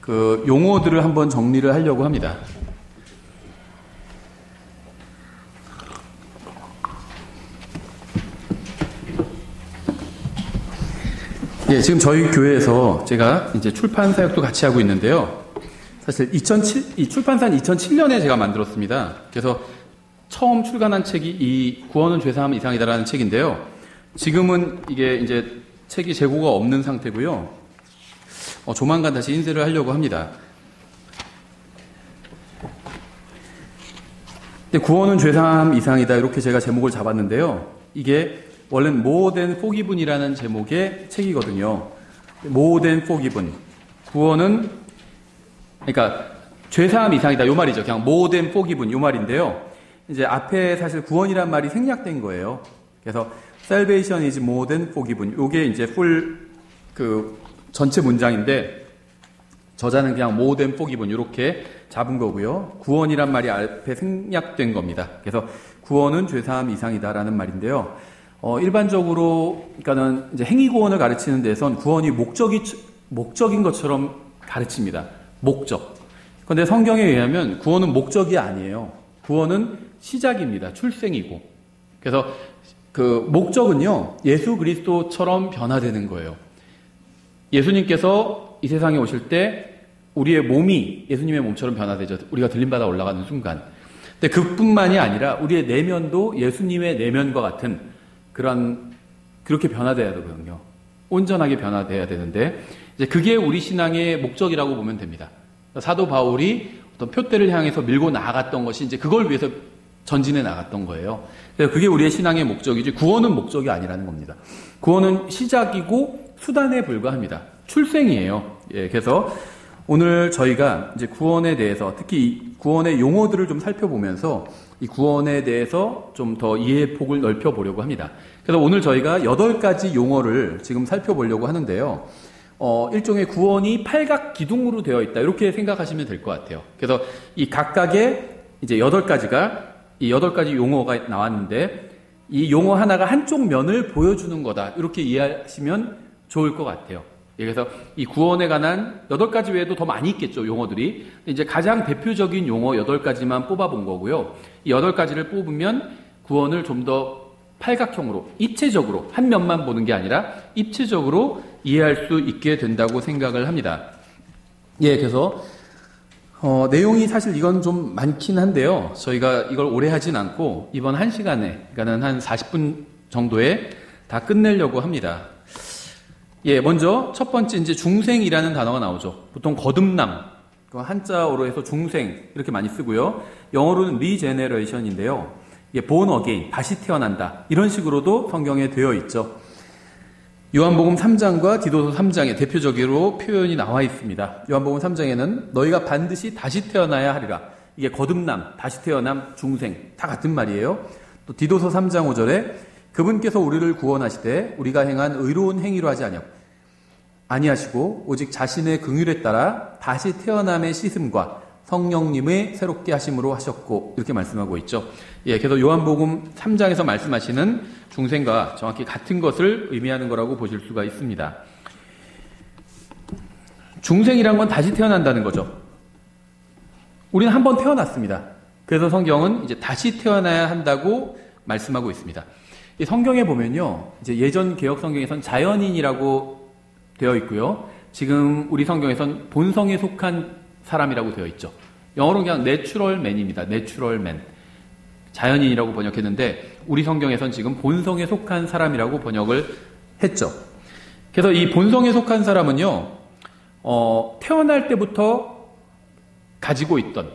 그 용어들을 한번 정리를 하려고 합니다. 예, 지금 저희 교회에서 제가 이제 출판 사역도 같이 하고 있는데요. 사실 이 출판사는 2007년에 제가 만들었습니다. 그래서 처음 출간한 책이 이 구원은 죄사함 이상이다라는 책인데요. 지금은 이게 이제 책이 재고가 없는 상태고요. 조만간 다시 인쇄를 하려고 합니다. 근데 구원은 죄사함 이상이다 이렇게 제가 제목을 잡았는데요. 이게 원래는 More than Forgiven이라는 제목의 책이거든요. More than Forgiven. 구원은 그러니까 죄사함 이상이다 요 말이죠. 그냥 More than Forgiven 요 말인데요. 이제 앞에 사실 구원이란 말이 생략된 거예요. 그래서 Salvation is more than forgiven. 요게 이제 전체 문장인데 저자는 그냥 more than forgiven 이렇게 잡은 거고요. 구원이란 말이 앞에 생략된 겁니다. 그래서 구원은 죄사함 이상이다라는 말인데요. 일반적으로 그러니까는 이제 행위 구원을 가르치는 데선 구원이 목적인 것처럼 가르칩니다. 목적. 그런데 성경에 의하면 구원은 목적이 아니에요. 구원은 시작입니다. 출생이고. 그래서 그 목적은요, 예수 그리스도처럼 변화되는 거예요. 예수님께서 이 세상에 오실 때 우리의 몸이 예수님의 몸처럼 변화되죠. 우리가 들림받아 올라가는 순간. 근데 그뿐만이 아니라 우리의 내면도 예수님의 내면과 같은 그렇게 변화돼야 되거든요. 온전하게 변화돼야 되는데, 이제 그게 우리 신앙의 목적이라고 보면 됩니다. 사도 바울이 어떤 표대를 향해서 밀고 나아갔던 것이 이제 그걸 위해서 전진해 나갔던 거예요. 그래서 그게 우리의 신앙의 목적이지 구원은 목적이 아니라는 겁니다. 구원은 시작이고 수단에 불과합니다. 출생이에요. 예, 그래서 오늘 저희가 이제 구원에 대해서 특히 이 구원의 용어들을 좀 살펴보면서 이 구원에 대해서 좀 더 이해의 폭을 넓혀보려고 합니다. 그래서 오늘 저희가 8가지 용어를 지금 살펴보려고 하는데요. 일종의 구원이 팔각 기둥으로 되어 있다. 이렇게 생각하시면 될 것 같아요. 그래서 이 각각의 이제 8가지 용어가 나왔는데 이 용어 하나가 한쪽 면을 보여주는 거다. 이렇게 이해하시면 좋을 것 같아요. 그래서 이 구원에 관한 8가지 외에도 더 많이 있겠죠, 용어들이. 이제 가장 대표적인 용어 8가지만 뽑아본 거고요. 이 8가지를 뽑으면 구원을 좀 더 팔각형으로, 입체적으로, 한 면만 보는 게 아니라 입체적으로 이해할 수 있게 된다고 생각을 합니다. 예, 그래서 내용이 사실 이건 좀 많긴 한데요. 저희가 이걸 오래 하진 않고 이번 1시간에, 그러니까는 한 40분 정도에 다 끝내려고 합니다. 예, 먼저 첫 번째 이제 중생이라는 단어가 나오죠. 보통 거듭남, 한자어로 해서 중생 이렇게 많이 쓰고요. 영어로는 regeneration인데요. 이게 born again, 다시 태어난다. 이런 식으로도 성경에 되어 있죠. 요한복음 3장과 디도서 3장에 대표적으로 표현이 나와 있습니다. 요한복음 3장에는 너희가 반드시 다시 태어나야 하리라. 이게 거듭남, 다시 태어남, 중생 다 같은 말이에요. 또 디도서 3장 5절에 그분께서 우리를 구원하시되 우리가 행한 의로운 행위로 하지 아니하시고 오직 자신의 긍휼에 따라 다시 태어남의 씻음과 성령님의 새롭게 하심으로 하셨고 이렇게 말씀하고 있죠. 예, 그래서 요한복음 3장에서 말씀하시는 중생과 정확히 같은 것을 의미하는 거라고 보실 수가 있습니다. 중생이란 건 다시 태어난다는 거죠. 우리는 한 번 태어났습니다. 그래서 성경은 이제 다시 태어나야 한다고 말씀하고 있습니다. 이 성경에 보면요, 이제 예전 개혁 성경에선 자연인이라고 되어 있고요. 지금 우리 성경에선 본성에 속한 사람이라고 되어 있죠. 영어로는 그냥 내추럴맨입니다. 내추럴맨. 자연인이라고 번역했는데 우리 성경에선 지금 본성에 속한 사람이라고 번역을 했죠. 그래서 이 본성에 속한 사람은요, 태어날 때부터 가지고 있던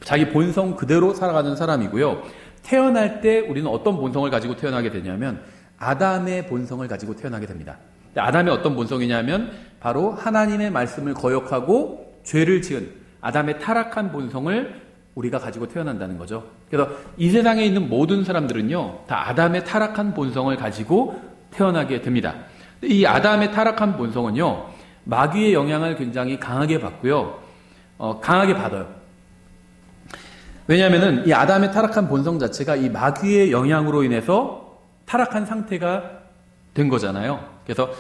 자기 본성 그대로 살아가는 사람이고요. 태어날 때 우리는 어떤 본성을 가지고 태어나게 되냐면 아담의 본성을 가지고 태어나게 됩니다. 아담의 어떤 본성이냐면 바로 하나님의 말씀을 거역하고 죄를 지은 아담의 타락한 본성을 우리가 가지고 태어난다는 거죠. 그래서 이 세상에 있는 모든 사람들은요, 다 아담의 타락한 본성을 가지고 태어나게 됩니다. 이 아담의 타락한 본성은요, 마귀의 영향을 굉장히 강하게 받고요, 강하게 받아요. 왜냐하면은 이 아담의 타락한 본성 자체가 이 마귀의 영향으로 인해서 타락한 상태가 된 거잖아요. 그래서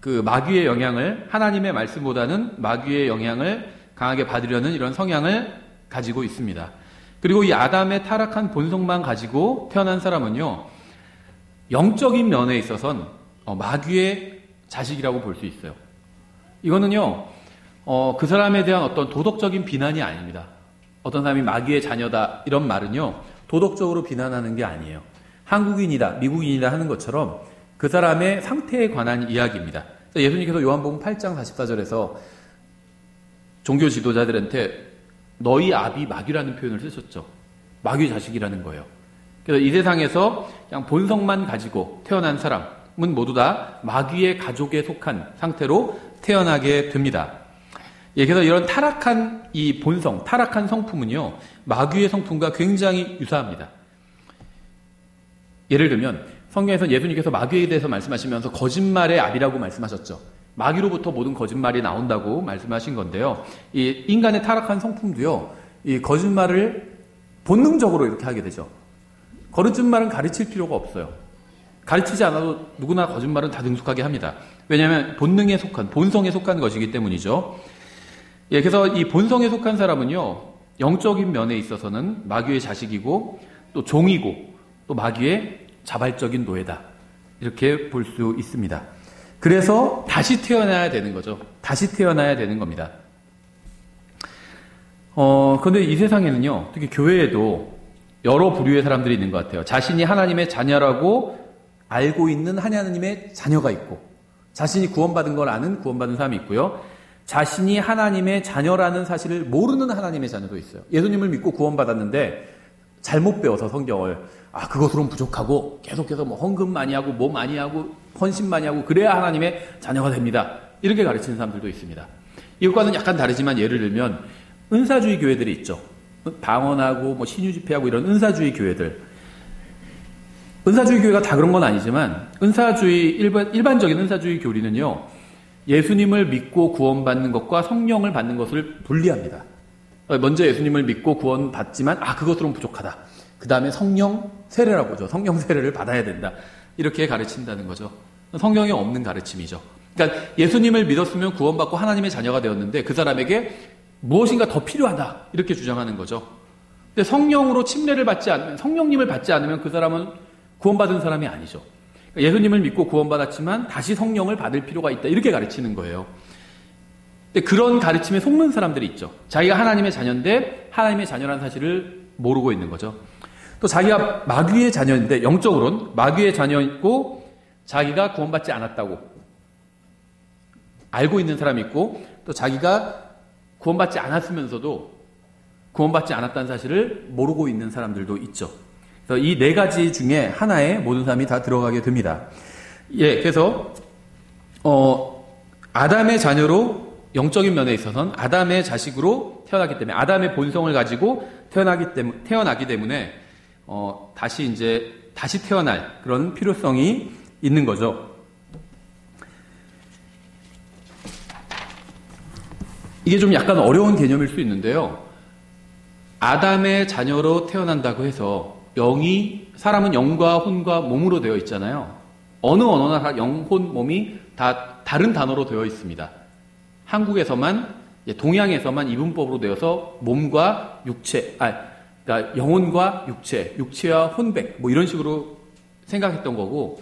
그 마귀의 영향을, 하나님의 말씀보다는 마귀의 영향을 강하게 받으려는 이런 성향을 가지고 있습니다. 그리고 이 아담의 타락한 본성만 가지고 태어난 사람은요, 영적인 면에 있어서는 마귀의 자식이라고 볼 수 있어요. 이거는요, 그 사람에 대한 어떤 도덕적인 비난이 아닙니다. 어떤 사람이 마귀의 자녀다 이런 말은요, 도덕적으로 비난하는 게 아니에요. 한국인이다, 미국인이다 하는 것처럼 그 사람의 상태에 관한 이야기입니다. 예수님께서 요한복음 8장 44절에서 종교 지도자들한테 너희 아비 마귀라는 표현을 쓰셨죠. 마귀 자식이라는 거예요. 그래서 이 세상에서 그냥 본성만 가지고 태어난 사람은 모두 다 마귀의 가족에 속한 상태로 태어나게 됩니다. 예, 그래서 이런 타락한 이 본성, 타락한 성품은요, 마귀의 성품과 굉장히 유사합니다. 예를 들면 성경에서 예수님께서 마귀에 대해서 말씀하시면서 거짓말의 압이라고 말씀하셨죠. 마귀로부터 모든 거짓말이 나온다고 말씀하신 건데요. 이 인간의 타락한 성품도요, 이 거짓말을 본능적으로 이렇게 하게 되죠. 거짓말은 가르칠 필요가 없어요. 가르치지 않아도 누구나 거짓말은 다 능숙하게 합니다. 왜냐하면 본능에 속한, 본성에 속한 것이기 때문이죠. 예, 그래서 이 본성에 속한 사람은요, 영적인 면에 있어서는 마귀의 자식이고 또 종이고 또 마귀의 자발적인 노예다. 이렇게 볼 수 있습니다. 그래서 다시 태어나야 되는 거죠. 다시 태어나야 되는 겁니다. 그런데 이 세상에는요, 특히 교회에도 여러 부류의 사람들이 있는 것 같아요. 자신이 하나님의 자녀라고 알고 있는 하나님의 자녀가 있고, 자신이 구원받은 걸 아는 구원받은 사람이 있고요. 자신이 하나님의 자녀라는 사실을 모르는 하나님의 자녀도 있어요. 예수님을 믿고 구원받았는데 잘못 배워서 성경을, 그것으로는 부족하고 계속해서 뭐 헌금 많이 하고 뭐 많이 하고 헌신 많이 하고 그래야 하나님의 자녀가 됩니다. 이렇게 가르치는 사람들도 있습니다. 이것과는 약간 다르지만 예를 들면 은사주의 교회들이 있죠. 방언하고 뭐 신유 집회하고 이런 은사주의 교회들. 은사주의 교회가 다 그런 건 아니지만 은사주의 일반적인 은사주의 교리는요, 예수님을 믿고 구원받는 것과 성령을 받는 것을 분리합니다. 먼저 예수님을 믿고 구원받지만 그것으로는 부족하다. 그 다음에 성령 세례라고 하죠. 성령 세례를 받아야 된다. 이렇게 가르친다는 거죠. 성경에 없는 가르침이죠. 그러니까 예수님을 믿었으면 구원받고 하나님의 자녀가 되었는데 그 사람에게 무엇인가 더 필요하다. 이렇게 주장하는 거죠. 근데 성령으로 침례를 받지 않으면, 성령님을 받지 않으면 그 사람은 구원받은 사람이 아니죠. 그러니까 예수님을 믿고 구원받았지만 다시 성령을 받을 필요가 있다. 이렇게 가르치는 거예요. 근데 그런 가르침에 속는 사람들이 있죠. 자기가 하나님의 자녀인데 하나님의 자녀라는 사실을 모르고 있는 거죠. 또 자기가 마귀의 자녀인데 영적으로는 마귀의 자녀이고 자기가 구원받지 않았다고 알고 있는 사람이 있고, 또 자기가 구원받지 않았으면서도 구원받지 않았다는 사실을 모르고 있는 사람들도 있죠. 그래서 이 네 가지 중에 하나에 모든 사람이 다 들어가게 됩니다. 예, 그래서 아담의 자녀로 영적인 면에 있어서는 아담의 자식으로 태어나기 때문에, 아담의 본성을 가지고 태어나기 때문에 다시 태어날 그런 필요성이 있는 거죠. 이게 좀 약간 어려운 개념일 수 있는데요. 아담의 자녀로 태어난다고 해서 사람은 영과 혼과 몸으로 되어 있잖아요. 어느 언어나 영, 혼, 몸이 다 다른 단어로 되어 있습니다. 한국에서만, 동양에서만 이분법으로 되어서 몸과 육체, 그러니까 영혼과 육체와 혼백, 뭐 이런 식으로 생각했던 거고,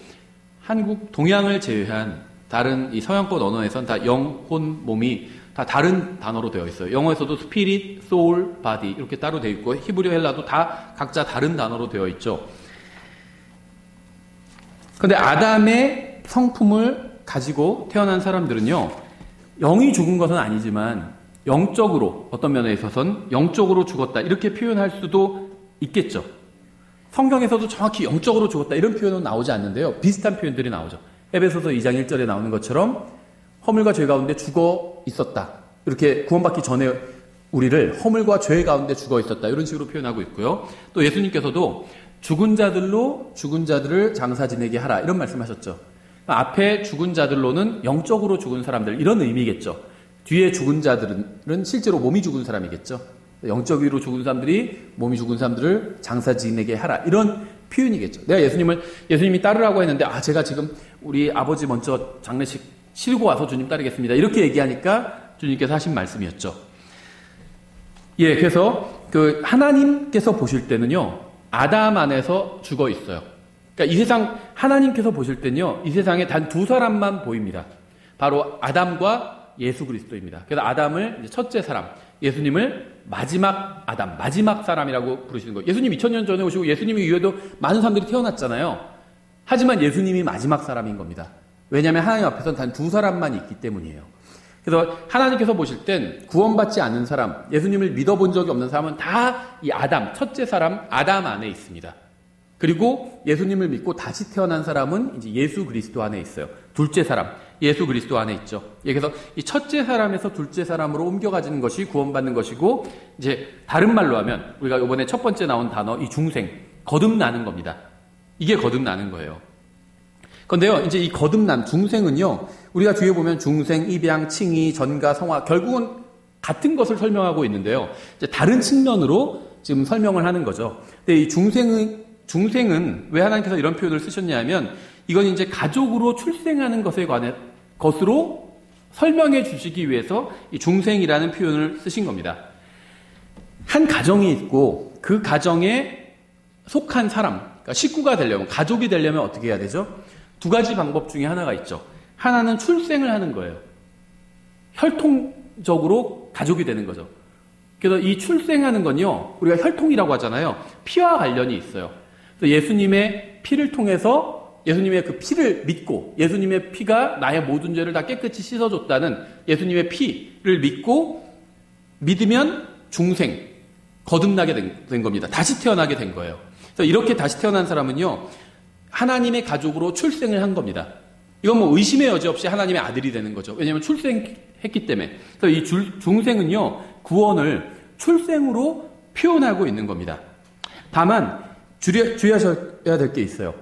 동양을 제외한 다른 이 서양권 언어에서는 다 영, 혼, 몸이 다 다른 단어로 되어 있어요. 영어에서도 스피릿, 소울, 바디 이렇게 따로 되어 있고, 히브리, 헬라도 다 각자 다른 단어로 되어 있죠. 그런데 아담의 성품을 가지고 태어난 사람들은요, 영이 죽은 것은 아니지만 영적으로, 어떤 면에 있어서는 영적으로 죽었다 이렇게 표현할 수도 있겠죠. 성경에서도 정확히 영적으로 죽었다 이런 표현은 나오지 않는데요. 비슷한 표현들이 나오죠. 에베소서 2장 1절에 나오는 것처럼 허물과 죄 가운데 죽어 있었다. 이렇게 구원받기 전에 우리를 허물과 죄 가운데 죽어 있었다. 이런 식으로 표현하고 있고요. 또 예수님께서도 죽은 자들을 장사 지내게 하라. 이런 말씀하셨죠. 앞에 죽은 자들로는 영적으로 죽은 사람들, 이런 의미겠죠. 뒤에 죽은 자들은 실제로 몸이 죽은 사람이겠죠. 영적으로 죽은 사람들이 몸이 죽은 사람들을 장사 지내게 하라. 이런 표현이겠죠. 내가 예수님이 따르라고 했는데, 제가 지금 우리 아버지 먼저 장례식 치르고 와서 주님 따르겠습니다. 이렇게 얘기하니까 주님께서 하신 말씀이었죠. 예, 그래서 그 하나님께서 보실 때는요, 아담 안에서 죽어 있어요. 그러니까 이 세상, 하나님께서 보실 때는요, 이 세상에 단 두 사람만 보입니다. 바로 아담과 예수 그리스도입니다. 그래서 아담을 이제 첫째 사람, 예수님을 마지막 아담, 마지막 사람이라고 부르시는 거예요. 예수님 2000년 전에 오시고 예수님 이후에도 많은 사람들이 태어났잖아요. 하지만 예수님이 마지막 사람인 겁니다. 왜냐하면 하나님 앞에서는 단 두 사람만 있기 때문이에요. 그래서 하나님께서 보실 땐 구원받지 않은 사람, 예수님을 믿어본 적이 없는 사람은 다 이 아담, 첫째 사람 아담 안에 있습니다. 그리고 예수님을 믿고 다시 태어난 사람은 이제 예수 그리스도 안에 있어요. 둘째 사람, 예수 그리스도 안에 있죠. 그래서 이 첫째 사람에서 둘째 사람으로 옮겨가지는 것이 구원받는 것이고, 이제 다른 말로 하면 우리가 이번에 첫 번째 나온 단어, 이 중생, 거듭나는 겁니다. 이게 거듭나는 거예요. 그런데요, 이제 이 거듭난 중생은요, 우리가 뒤에 보면 중생, 입양, 칭의, 전가, 성화, 결국은 같은 것을 설명하고 있는데요. 이제 다른 측면으로 지금 설명을 하는 거죠. 근데 이 중생은 왜 하나님께서 이런 표현을 쓰셨냐면, 이건 이제 가족으로 출생하는 것에 관해 것으로 설명해 주시기 위해서 이 중생이라는 표현을 쓰신 겁니다. 한 가정이 있고 그 가정에 속한 사람, 그러니까 식구가 되려면, 가족이 되려면 어떻게 해야 되죠? 두 가지 방법 중에 하나가 있죠. 하나는 출생을 하는 거예요. 혈통적으로 가족이 되는 거죠. 그래서 이 출생하는 건요, 우리가 혈통이라고 하잖아요. 피와 관련이 있어요. 그래서 예수님의 피를 통해서, 예수님의 그 피를 믿고, 예수님의 피가 나의 모든 죄를 다 깨끗이 씻어줬다는 예수님의 피를 믿으면 중생, 거듭나게 된 겁니다. 다시 태어나게 된 거예요. 그래서 이렇게 다시 태어난 사람은요, 하나님의 가족으로 출생을 한 겁니다. 이건 뭐 의심의 여지 없이 하나님의 아들이 되는 거죠. 왜냐하면 출생했기 때문에. 그래서 이 중생은요, 구원을 출생으로 표현하고 있는 겁니다. 다만 주의하셔야 될 게 있어요.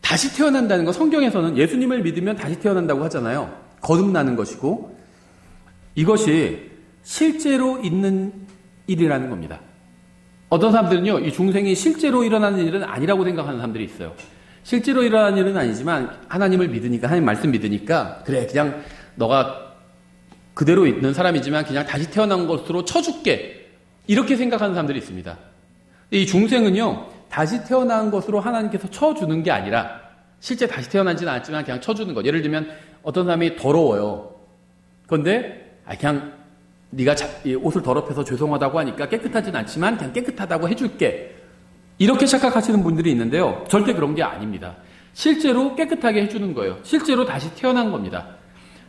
다시 태어난다는 거, 성경에서는 예수님을 믿으면 다시 태어난다고 하잖아요. 거듭나는 것이고, 이것이 실제로 있는 일이라는 겁니다. 어떤 사람들은요, 이 중생이 실제로 일어나는 일은 아니라고 생각하는 사람들이 있어요. 실제로 일어나는 일은 아니지만 하나님을 믿으니까, 하나님 말씀 믿으니까, 그래, 그냥 너가 그대로 있는 사람이지만 그냥 다시 태어난 것으로 쳐줄게, 이렇게 생각하는 사람들이 있습니다. 이 중생은요, 다시 태어난 것으로 하나님께서 쳐주는 게 아니라, 실제 다시 태어나지는 않지만 그냥 쳐주는 것. 예를 들면 어떤 사람이 더러워요. 그런데 그냥 네가 옷을 더럽혀서 죄송하다고 하니까 깨끗하진 않지만 그냥 깨끗하다고 해줄게, 이렇게 착각하시는 분들이 있는데요, 절대 그런 게 아닙니다. 실제로 깨끗하게 해주는 거예요. 실제로 다시 태어난 겁니다.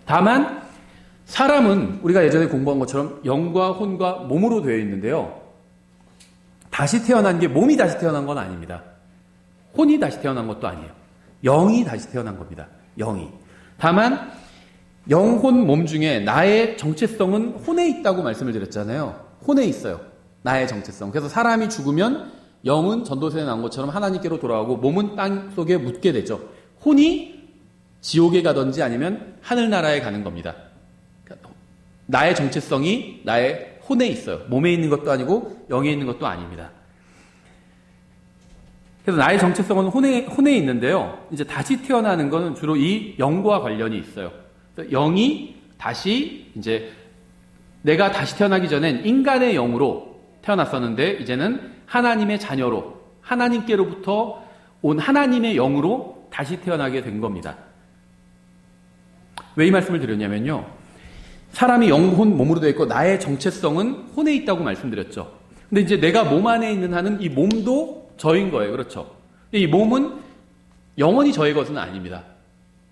다만 사람은 우리가 예전에 공부한 것처럼 영과 혼과 몸으로 되어 있는데요, 다시 태어난 게 몸이 다시 태어난 건 아닙니다. 혼이 다시 태어난 것도 아니에요. 영이 다시 태어난 겁니다. 영이. 다만 영혼 몸 중에 나의 정체성은 혼에 있다고 말씀을 드렸잖아요. 혼에 있어요. 나의 정체성. 그래서 사람이 죽으면 영은 전도서에 나온 것처럼 하나님께로 돌아오고 몸은 땅 속에 묻게 되죠. 혼이 지옥에 가든지 아니면 하늘나라에 가는 겁니다. 나의 정체성이 나의 혼에 있어요. 몸에 있는 것도 아니고 영에 있는 것도 아닙니다. 그래서 나의 정체성은 혼에 있는데요, 이제 다시 태어나는 것은 주로 이 영과 관련이 있어요. 영이 다시, 이제 내가 다시 태어나기 전엔 인간의 영으로 태어났었는데, 이제는 하나님의 자녀로, 하나님께로부터 온 하나님의 영으로 다시 태어나게 된 겁니다. 왜 이 말씀을 드렸냐면요, 사람이 영혼 몸으로 되어 있고 나의 정체성은 혼에 있다고 말씀드렸죠. 근데 이제 내가 몸 안에 있는 한은 이 몸도 저인 거예요. 그렇죠? 이 몸은 영원히 저의 것은 아닙니다.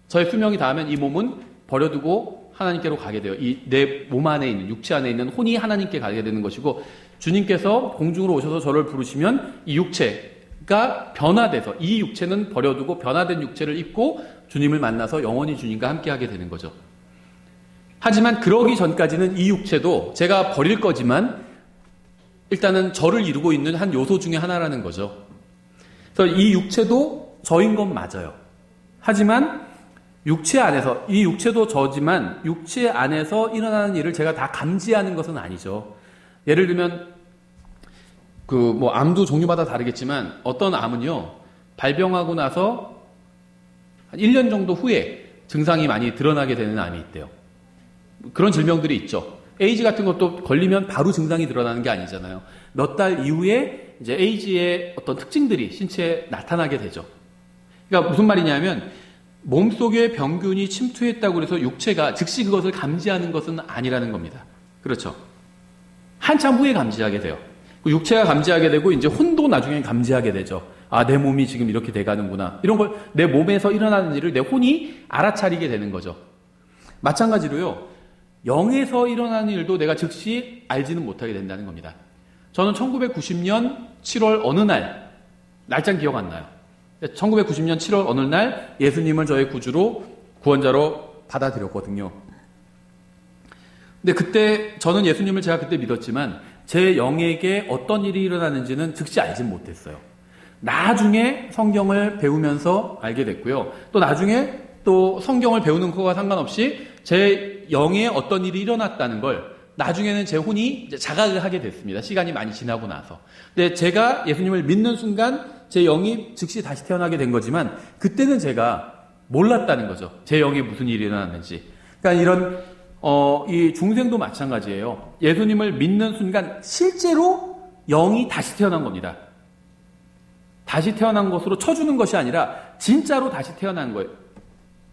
저의 수명이 닿으면 이 몸은 버려두고 하나님께로 가게 돼요. 이 내 몸 안에 있는, 육체 안에 있는 혼이 하나님께 가게 되는 것이고, 주님께서 공중으로 오셔서 저를 부르시면 이 육체가 변화돼서, 이 육체는 버려두고 변화된 육체를 입고 주님을 만나서 영원히 주님과 함께 하게 되는 거죠. 하지만 그러기 전까지는 이 육체도 제가 버릴 거지만 일단은 저를 이루고 있는 한 요소 중에 하나라는 거죠. 그래서 이 육체도 저인 건 맞아요. 하지만 육체 안에서, 이 육체도 저지만 육체 안에서 일어나는 일을 제가 다 감지하는 것은 아니죠. 예를 들면 암도 종류마다 다르겠지만 어떤 암은요, 발병하고 나서 한 1년 정도 후에 증상이 많이 드러나게 되는 암이 있대요. 그런 질병들이 있죠. 에이즈 같은 것도 걸리면 바로 증상이 드러나는 게 아니잖아요. 몇 달 이후에 이제 에이즈의 어떤 특징들이 신체에 나타나게 되죠. 그러니까 무슨 말이냐면 몸속에 병균이 침투했다고 해서 육체가 즉시 그것을 감지하는 것은 아니라는 겁니다. 그렇죠. 한참 후에 감지하게 돼요. 육체가 감지하게 되고 이제 혼도 나중에 감지하게 되죠. 아, 내 몸이 지금 이렇게 돼가는구나. 이런 걸 내 몸에서 일어나는 일을 내 혼이 알아차리게 되는 거죠. 마찬가지로요. 영에서 일어나는 일도 내가 즉시 알지는 못하게 된다는 겁니다. 저는 1990년 7월 어느 날, 날짜는 기억 안 나요. 1990년 7월 어느 날 예수님을 저의 구주로 구원자로 받아들였거든요. 근데 그때 저는 예수님을 제가 그때 믿었지만 제 영에게 어떤 일이 일어나는지는 즉시 알진 못했어요. 나중에 성경을 배우면서 알게 됐고요. 또 나중에 또 성경을 배우는 것과 상관없이 제 영에 어떤 일이 일어났다는 걸 나중에는 제 혼이 이제 자각을 하게 됐습니다. 시간이 많이 지나고 나서. 근데 제가 예수님을 믿는 순간 제 영이 즉시 다시 태어나게 된 거지만 그때는 제가 몰랐다는 거죠. 제 영에 무슨 일이 일어났는지. 그러니까 이런 이 중생도 마찬가지예요. 예수님을 믿는 순간 실제로 영이 다시 태어난 겁니다. 다시 태어난 것으로 쳐주는 것이 아니라 진짜로 다시 태어난 거예요.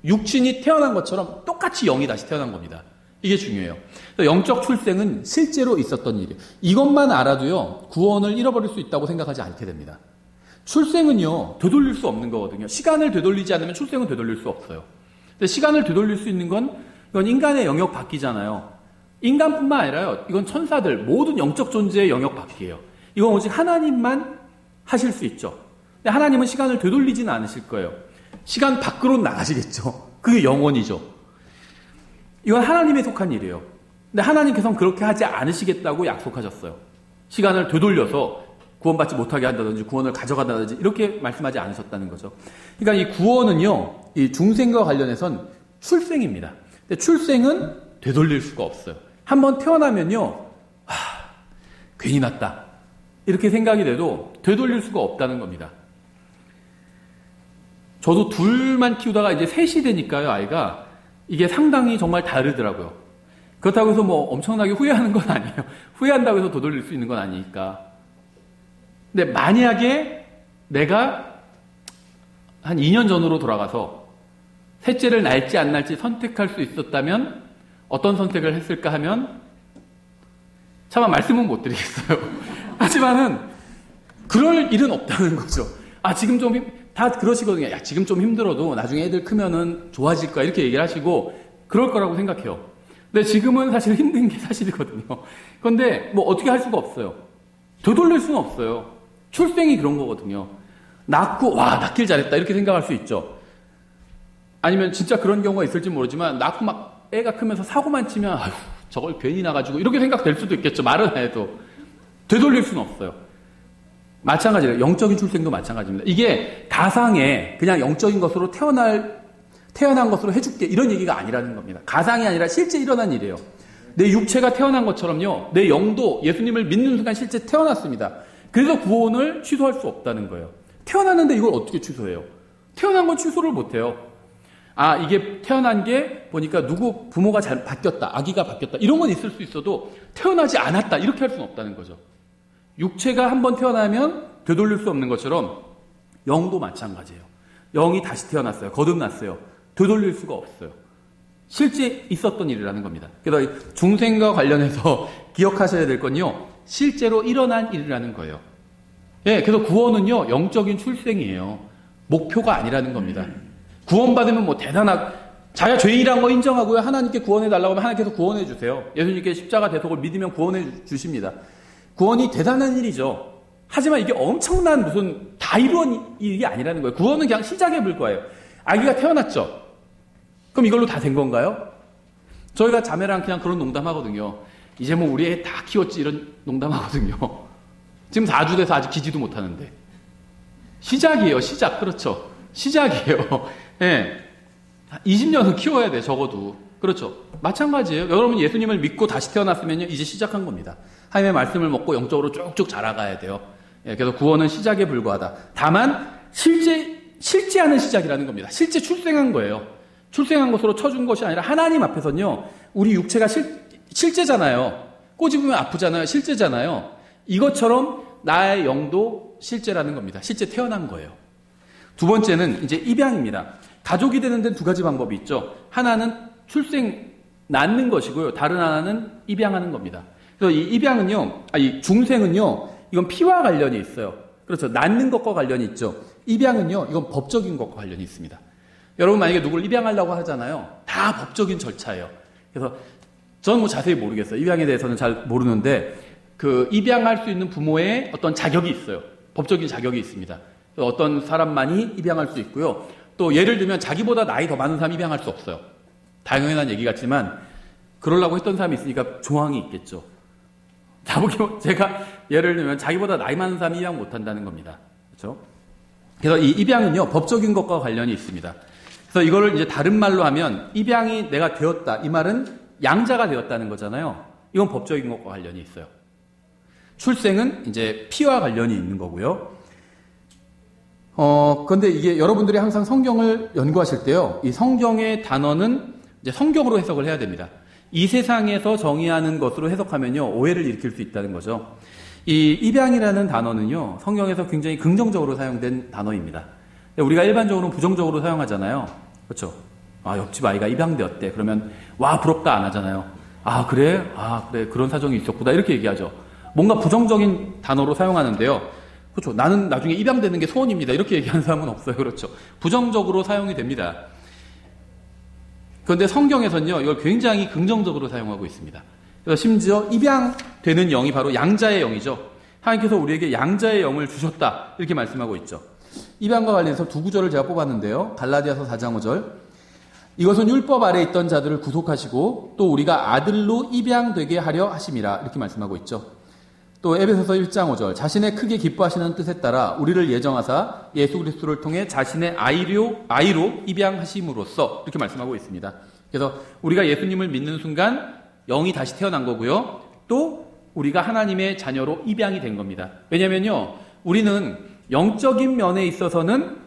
육신이 태어난 것처럼 똑같이 영이 다시 태어난 겁니다. 이게 중요해요. 영적 출생은 실제로 있었던 일이에요. 이것만 알아도요, 구원을 잃어버릴 수 있다고 생각하지 않게 됩니다. 출생은요, 되돌릴 수 없는 거거든요. 시간을 되돌리지 않으면 출생은 되돌릴 수 없어요. 근데 시간을 되돌릴 수 있는 건 이건 인간의 영역 바뀌잖아요. 인간뿐만 아니라요, 이건 천사들, 모든 영적 존재의 영역 바뀌에요. 이건 오직 하나님만 하실 수 있죠. 근데 하나님은 시간을 되돌리지는 않으실 거예요. 시간 밖으로 나가시겠죠. 그게 영원이죠. 이건 하나님에 속한 일이에요. 근데 하나님께서는 그렇게 하지 않으시겠다고 약속하셨어요. 시간을 되돌려서 구원받지 못하게 한다든지 구원을 가져간다든지 이렇게 말씀하지 않으셨다는 거죠. 그러니까 이 구원은요, 이 중생과 관련해선 출생입니다. 근데 출생은 되돌릴 수가 없어요. 한번 태어나면요, 괜히 났다. 이렇게 생각이 돼도 되돌릴 수가 없다는 겁니다. 저도 둘만 키우다가 이제 셋이 되니까요, 아이가. 이게 상당히 정말 다르더라고요. 그렇다고 해서 뭐 엄청나게 후회하는 건 아니에요. 후회한다고 해서 되돌릴 수 있는 건 아니니까. 근데 만약에 내가 한 2년 전으로 돌아가서 셋째를 날지 안 날지 선택할 수 있었다면 어떤 선택을 했을까 하면 차마 말씀은 못 드리겠어요. 하지만은 그럴 일은 없다는 거죠. 지금 좀 다 그러시거든요. 야, 지금 좀 힘들어도 나중에 애들 크면은 좋아질 거야. 이렇게 얘기를 하시고 그럴 거라고 생각해요. 근데 지금은 사실 힘든 게 사실이거든요. 그런데 뭐 어떻게 할 수가 없어요. 되돌릴 수는 없어요. 출생이 그런 거거든요. 낳고 낳길 잘했다 이렇게 생각할 수 있죠. 아니면 진짜 그런 경우가 있을지 모르지만 낳고 막 애가 크면서 사고만 치면 아휴 저걸 괜히 나가지고 이렇게 생각될 수도 있겠죠. 말은 해도 되돌릴 수는 없어요. 마찬가지로 영적인 출생도 마찬가지입니다. 이게 가상에 그냥 영적인 것으로 태어난 것으로 해줄게 이런 얘기가 아니라는 겁니다. 가상이 아니라 실제 일어난 일이에요. 내 육체가 태어난 것처럼요. 내 영도 예수님을 믿는 순간 실제 태어났습니다. 그래서 구원을 취소할 수 없다는 거예요. 태어났는데 이걸 어떻게 취소해요? 태어난 건 취소를 못해요. 이게 태어난 게 보니까 누구 부모가 잘 바뀌었다. 아기가 바뀌었다. 이런 건 있을 수 있어도 태어나지 않았다. 이렇게 할 수는 없다는 거죠. 육체가 한번 태어나면 되돌릴 수 없는 것처럼 영도 마찬가지예요. 영이 다시 태어났어요. 거듭났어요. 되돌릴 수가 없어요. 실제 있었던 일이라는 겁니다. 그래서 중생과 관련해서 기억하셔야 될 건요. 실제로 일어난 일이라는 거예요. 예, 그래서 구원은요. 영적인 출생이에요. 목표가 아니라는 겁니다. 구원받으면 뭐 자기가 죄인이란 거 인정하고요. 하나님께 구원해달라고 하면 하나님께서 구원해 주세요. 예수님께 십자가 대속을 믿으면 구원해 주십니다. 구원이 대단한 일이죠. 하지만 이게 엄청난 무슨 다 이루어진 일이 아니라는 거예요. 구원은 그냥 시작에 불과해요. 아기가 태어났죠. 그럼 이걸로 다 된 건가요? 저희가 자매랑 그냥 그런 농담하거든요. 이제 뭐 우리 애 다 키웠지 이런 농담하거든요. 지금 4주 돼서 아직 기지도 못하는데. 시작이에요. 시작. 그렇죠. 시작이에요. 네. 20년은 키워야 돼. 적어도. 그렇죠. 마찬가지예요. 여러분 예수님을 믿고 다시 태어났으면요. 이제 시작한 겁니다. 하나님의 말씀을 먹고 영적으로 쭉쭉 자라가야 돼요. 예, 그래서 구원은 시작에 불과하다. 다만 실제하는 시작이라는 겁니다. 실제 출생한 거예요. 출생한 것으로 쳐준 것이 아니라 하나님 앞에서는요, 우리 육체가 실제잖아요. 꼬집으면 아프잖아요. 실제잖아요. 이것처럼 나의 영도 실제라는 겁니다. 실제 태어난 거예요. 두 번째는 이제 입양입니다. 가족이 되는 데는 두 가지 방법이 있죠. 하나는 낳는 것이고요. 다른 하나는 입양하는 겁니다. 그래서 이 입양은요, 이 중생은요, 이건 피와 관련이 있어요. 그렇죠. 낳는 것과 관련이 있죠. 입양은요, 이건 법적인 것과 관련이 있습니다. 여러분 만약에 누구를 입양하려고 하잖아요. 다 법적인 절차예요. 그래서 저는 뭐 자세히 모르겠어요. 입양에 대해서는 잘 모르는데 그 입양할 수 있는 부모의 어떤 자격이 있어요. 법적인 자격이 있습니다. 어떤 사람만이 입양할 수 있고요. 또 예를 들면 자기보다 나이 더 많은 사람이 입양할 수 없어요. 당연한 얘기 같지만 그러려고 했던 사람이 있으니까 조항이 있겠죠. 제가 예를 들면 자기보다 나이 많은 사람이 입양 못한다는 겁니다. 그렇죠? 그래서 이 입양은요, 법적인 것과 관련이 있습니다. 그래서 이거를 이제 다른 말로 하면 입양이 내가 되었다. 이 말은 양자가 되었다는 거잖아요. 이건 법적인 것과 관련이 있어요. 출생은 이제 피와 관련이 있는 거고요. 그런데 이게 여러분들이 항상 성경을 연구하실 때요, 이 성경의 단어는 이제 성경으로 해석을 해야 됩니다. 이 세상에서 정의하는 것으로 해석하면요, 오해를 일으킬 수 있다는 거죠. 이 입양이라는 단어는요, 성경에서 굉장히 긍정적으로 사용된 단어입니다. 우리가 일반적으로는 부정적으로 사용하잖아요. 그렇죠? 옆집 아이가 입양되었대. 그러면 와, 부럽다 안 하잖아요. 그래? 그래. 그런 사정이 있었구나. 이렇게 얘기하죠. 뭔가 부정적인 단어로 사용하는데요. 그렇죠. 나는 나중에 입양되는 게 소원입니다. 이렇게 얘기하는 사람은 없어요. 그렇죠. 부정적으로 사용이 됩니다. 그런데 성경에서는요, 이걸 굉장히 긍정적으로 사용하고 있습니다. 그래서 심지어 입양되는 영이 바로 양자의 영이죠. 하나님께서 우리에게 양자의 영을 주셨다. 이렇게 말씀하고 있죠. 입양과 관련해서 두 구절을 제가 뽑았는데요. 갈라디아서 4장 5절. 이것은 율법 아래 있던 자들을 구속하시고 또 우리가 아들로 입양되게 하려 하심이라. 이렇게 말씀하고 있죠. 또 에베소서 1장 5절. 자신의 크게 기뻐하시는 뜻에 따라 우리를 예정하사 예수 그리스도를 통해 자신의 아이로 입양하심으로써 이렇게 말씀하고 있습니다. 그래서 우리가 예수님을 믿는 순간 영이 다시 태어난 거고요. 또 우리가 하나님의 자녀로 입양이 된 겁니다. 왜냐면요, 우리는 영적인 면에 있어서는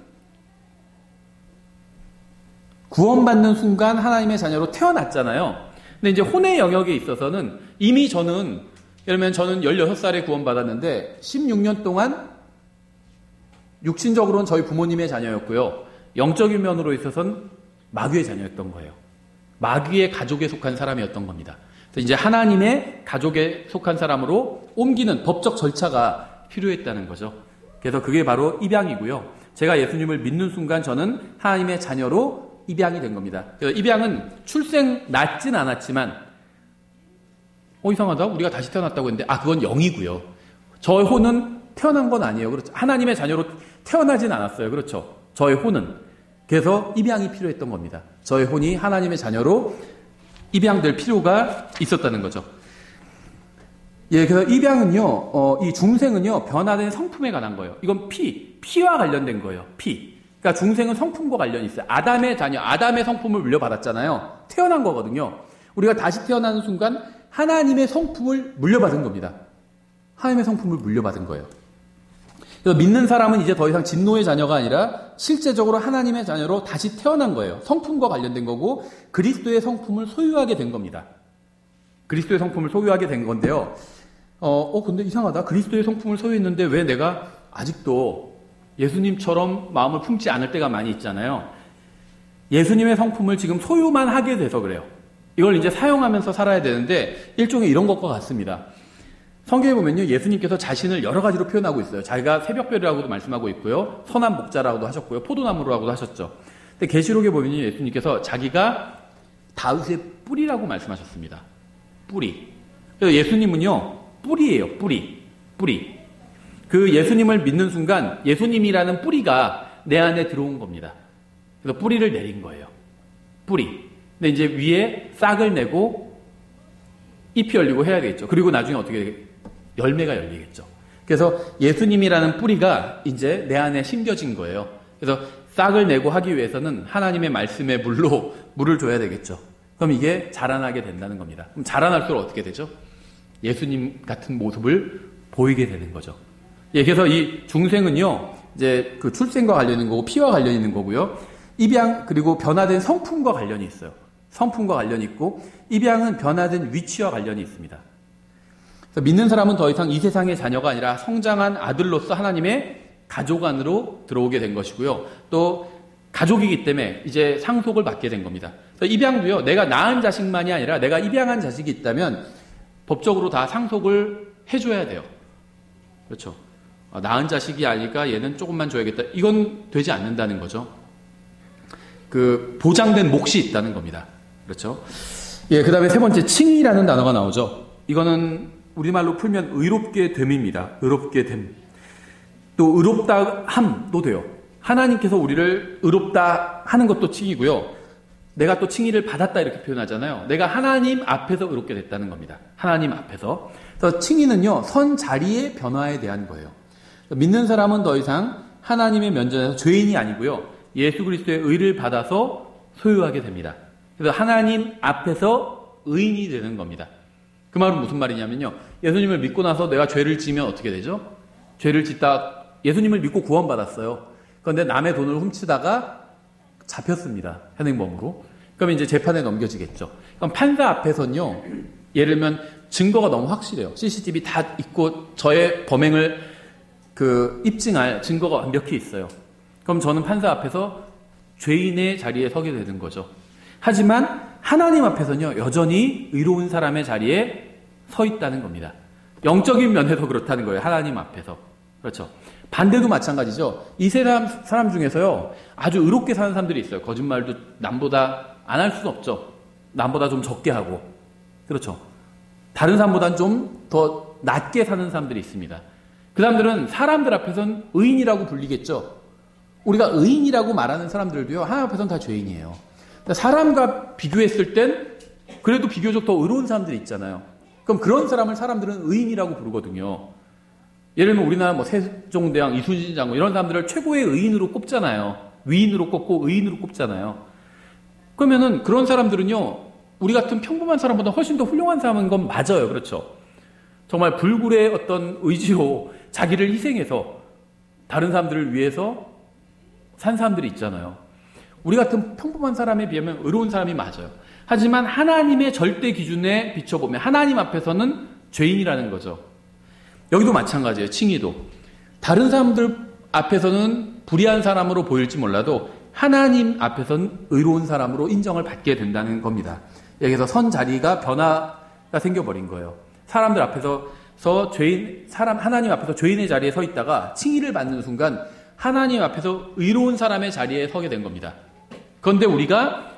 구원받는 순간 하나님의 자녀로 태어났잖아요. 근데 이제 혼의 영역에 있어서는 이미 저는 16살에 구원받았는데 16년 동안 육신적으로는 저희 부모님의 자녀였고요. 영적인 면으로 있어서는 마귀의 자녀였던 거예요. 마귀의 가족에 속한 사람이었던 겁니다. 그래서 이제 하나님의 가족에 속한 사람으로 옮기는 법적 절차가 필요했다는 거죠. 그래서 그게 바로 입양이고요. 제가 예수님을 믿는 순간 저는 하나님의 자녀로 입양이 된 겁니다. 그래서 입양은 낳진 않았지만 이상하다. 우리가 다시 태어났다고 했는데 그건 영이고요. 저의 혼은 태어난 건 아니에요. 그렇죠. 하나님의 자녀로 태어나진 않았어요. 그렇죠. 저의 혼은. 그래서 입양이 필요했던 겁니다. 저의 혼이 하나님의 자녀로 입양될 필요가 있었다는 거죠. 예, 그래서 입양은요, 이 중생은요, 변화된 성품에 관한 거예요. 이건 피와 관련된 거예요. 피. 그러니까 중생은 성품과 관련이 있어요. 아담의 자녀, 아담의 성품을 물려받았잖아요. 태어난 거거든요. 우리가 다시 태어나는 순간 하나님의 성품을 물려받은 겁니다. 하나님의 성품을 물려받은 거예요. 그래서 믿는 사람은 이제 더 이상 진노의 자녀가 아니라 실제적으로 하나님의 자녀로 다시 태어난 거예요. 성품과 관련된 거고 그리스도의 성품을 소유하게 된 겁니다. 그리스도의 성품을 소유하게 된 건데요. 근데 이상하다. 그리스도의 성품을 소유했는데 왜 내가 아직도 예수님처럼 마음을 품지 않을 때가 많이 있잖아요. 예수님의 성품을 지금 소유만 하게 돼서 그래요. 이걸 이제 사용하면서 살아야 되는데 일종의 이런 것과 같습니다. 성경에 보면요, 예수님께서 자신을 여러 가지로 표현하고 있어요. 자기가 새벽별이라고도 말씀하고 있고요, 선한 목자라고도 하셨고요, 포도나무라고도 하셨죠. 근데 계시록에 보면요, 예수님께서 자기가 다윗의 뿌리라고 말씀하셨습니다. 뿌리. 그래서 예수님은요, 뿌리예요. 뿌리. 그 예수님을 믿는 순간 예수님이라는 뿌리가 내 안에 들어온 겁니다. 그래서 뿌리를 내린 거예요. 뿌리. 근데 이제 위에 싹을 내고 잎이 열리고 해야 되겠죠. 그리고 나중에 어떻게 열매가 열리겠죠. 그래서 예수님이라는 뿌리가 이제 내 안에 심겨진 거예요. 그래서 싹을 내고 하기 위해서는 하나님의 말씀의 물로 물을 줘야 되겠죠. 그럼 이게 자라나게 된다는 겁니다. 그럼 자라날수록 어떻게 되죠? 예수님 같은 모습을 보이게 되는 거죠. 예, 그래서 이 중생은요, 이제 그 출생과 관련 있는 거고 피와 관련 있는 거고요. 입양 그리고 변화된 성품과 관련이 있어요. 성품과 관련이 있고 입양은 변화된 위치와 관련이 있습니다. 그래서 믿는 사람은 더 이상 이 세상의 자녀가 아니라 성장한 아들로서 하나님의 가족 안으로 들어오게 된 것이고요. 또 가족이기 때문에 이제 상속을 받게 된 겁니다. 그래서 입양도요. 내가 낳은 자식만이 아니라 내가 입양한 자식이 있다면 법적으로 다 상속을 해줘야 돼요. 그렇죠. 낳은 자식이 아니까 얘는 조금만 줘야겠다. 이건 되지 않는다는 거죠. 그 보장된 몫이 있다는 겁니다. 그렇죠. 예, 그 다음에 세 번째 칭의라는 단어가 나오죠. 이거는 우리말로 풀면 의롭게 됨입니다. 의롭게 됨. 또 의롭다 함도 돼요. 하나님께서 우리를 의롭다 하는 것도 칭의고요. 내가 또 칭의를 받았다 이렇게 표현하잖아요. 내가 하나님 앞에서 의롭게 됐다는 겁니다. 하나님 앞에서. 그래서 칭의는요. 선 자리의 변화에 대한 거예요. 믿는 사람은 더 이상 하나님의 면전에서 죄인이 아니고요. 예수 그리스도의 의를 받아서 소유하게 됩니다. 그래서 하나님 앞에서 의인이 되는 겁니다. 그 말은 무슨 말이냐면요. 예수님을 믿고 나서 내가 죄를 지으면 어떻게 되죠? 죄를 짓다 예수님을 믿고 구원받았어요. 그런데 남의 돈을 훔치다가 잡혔습니다. 현행범으로. 그럼 이제 재판에 넘겨지겠죠. 그럼 판사 앞에서는요. 예를 들면 증거가 너무 확실해요. CCTV 다 있고 저의 범행을 입증할 증거가 완벽히 있어요. 그럼 저는 판사 앞에서 죄인의 자리에 서게 되는 거죠. 하지만 하나님 앞에서는요. 여전히 의로운 사람의 자리에 서 있다는 겁니다. 영적인 면에서 그렇다는 거예요. 하나님 앞에서. 그렇죠. 반대도 마찬가지죠. 이 세상 사람 중에서요. 아주 의롭게 사는 사람들이 있어요. 거짓말도 남보다 안 할 수는 없죠. 남보다 좀 적게 하고. 그렇죠. 다른 사람보다는 좀 더 낮게 사는 사람들이 있습니다. 그 사람들은 사람들 앞에서는 의인이라고 불리겠죠. 우리가 의인이라고 말하는 사람들도요. 하나님 앞에서는 다 죄인이에요. 사람과 비교했을 땐 그래도 비교적 더 의로운 사람들이 있잖아요. 그럼 그런 사람을 사람들은 의인이라고 부르거든요. 예를 들면 우리나라 세종대왕, 이순신 장군 이런 사람들을 최고의 의인으로 꼽잖아요. 위인으로 꼽고 의인으로 꼽잖아요. 그러면은 그런 사람들은요. 우리 같은 평범한 사람보다 훨씬 더 훌륭한 사람인 건 맞아요. 그렇죠. 정말 불굴의 어떤 의지로 자기를 희생해서 다른 사람들을 위해서 산 사람들이 있잖아요. 우리 같은 평범한 사람에 비하면 의로운 사람이 맞아요. 하지만 하나님의 절대 기준에 비춰보면 하나님 앞에서는 죄인이라는 거죠. 여기도 마찬가지예요. 칭의도. 다른 사람들 앞에서는 불의한 사람으로 보일지 몰라도 하나님 앞에서는 의로운 사람으로 인정을 받게 된다는 겁니다. 여기서 선 자리가 변화가 생겨버린 거예요. 사람들 앞에서 하나님 앞에서 죄인의 자리에 서 있다가 칭의를 받는 순간 하나님 앞에서 의로운 사람의 자리에 서게 된 겁니다. 그런데 우리가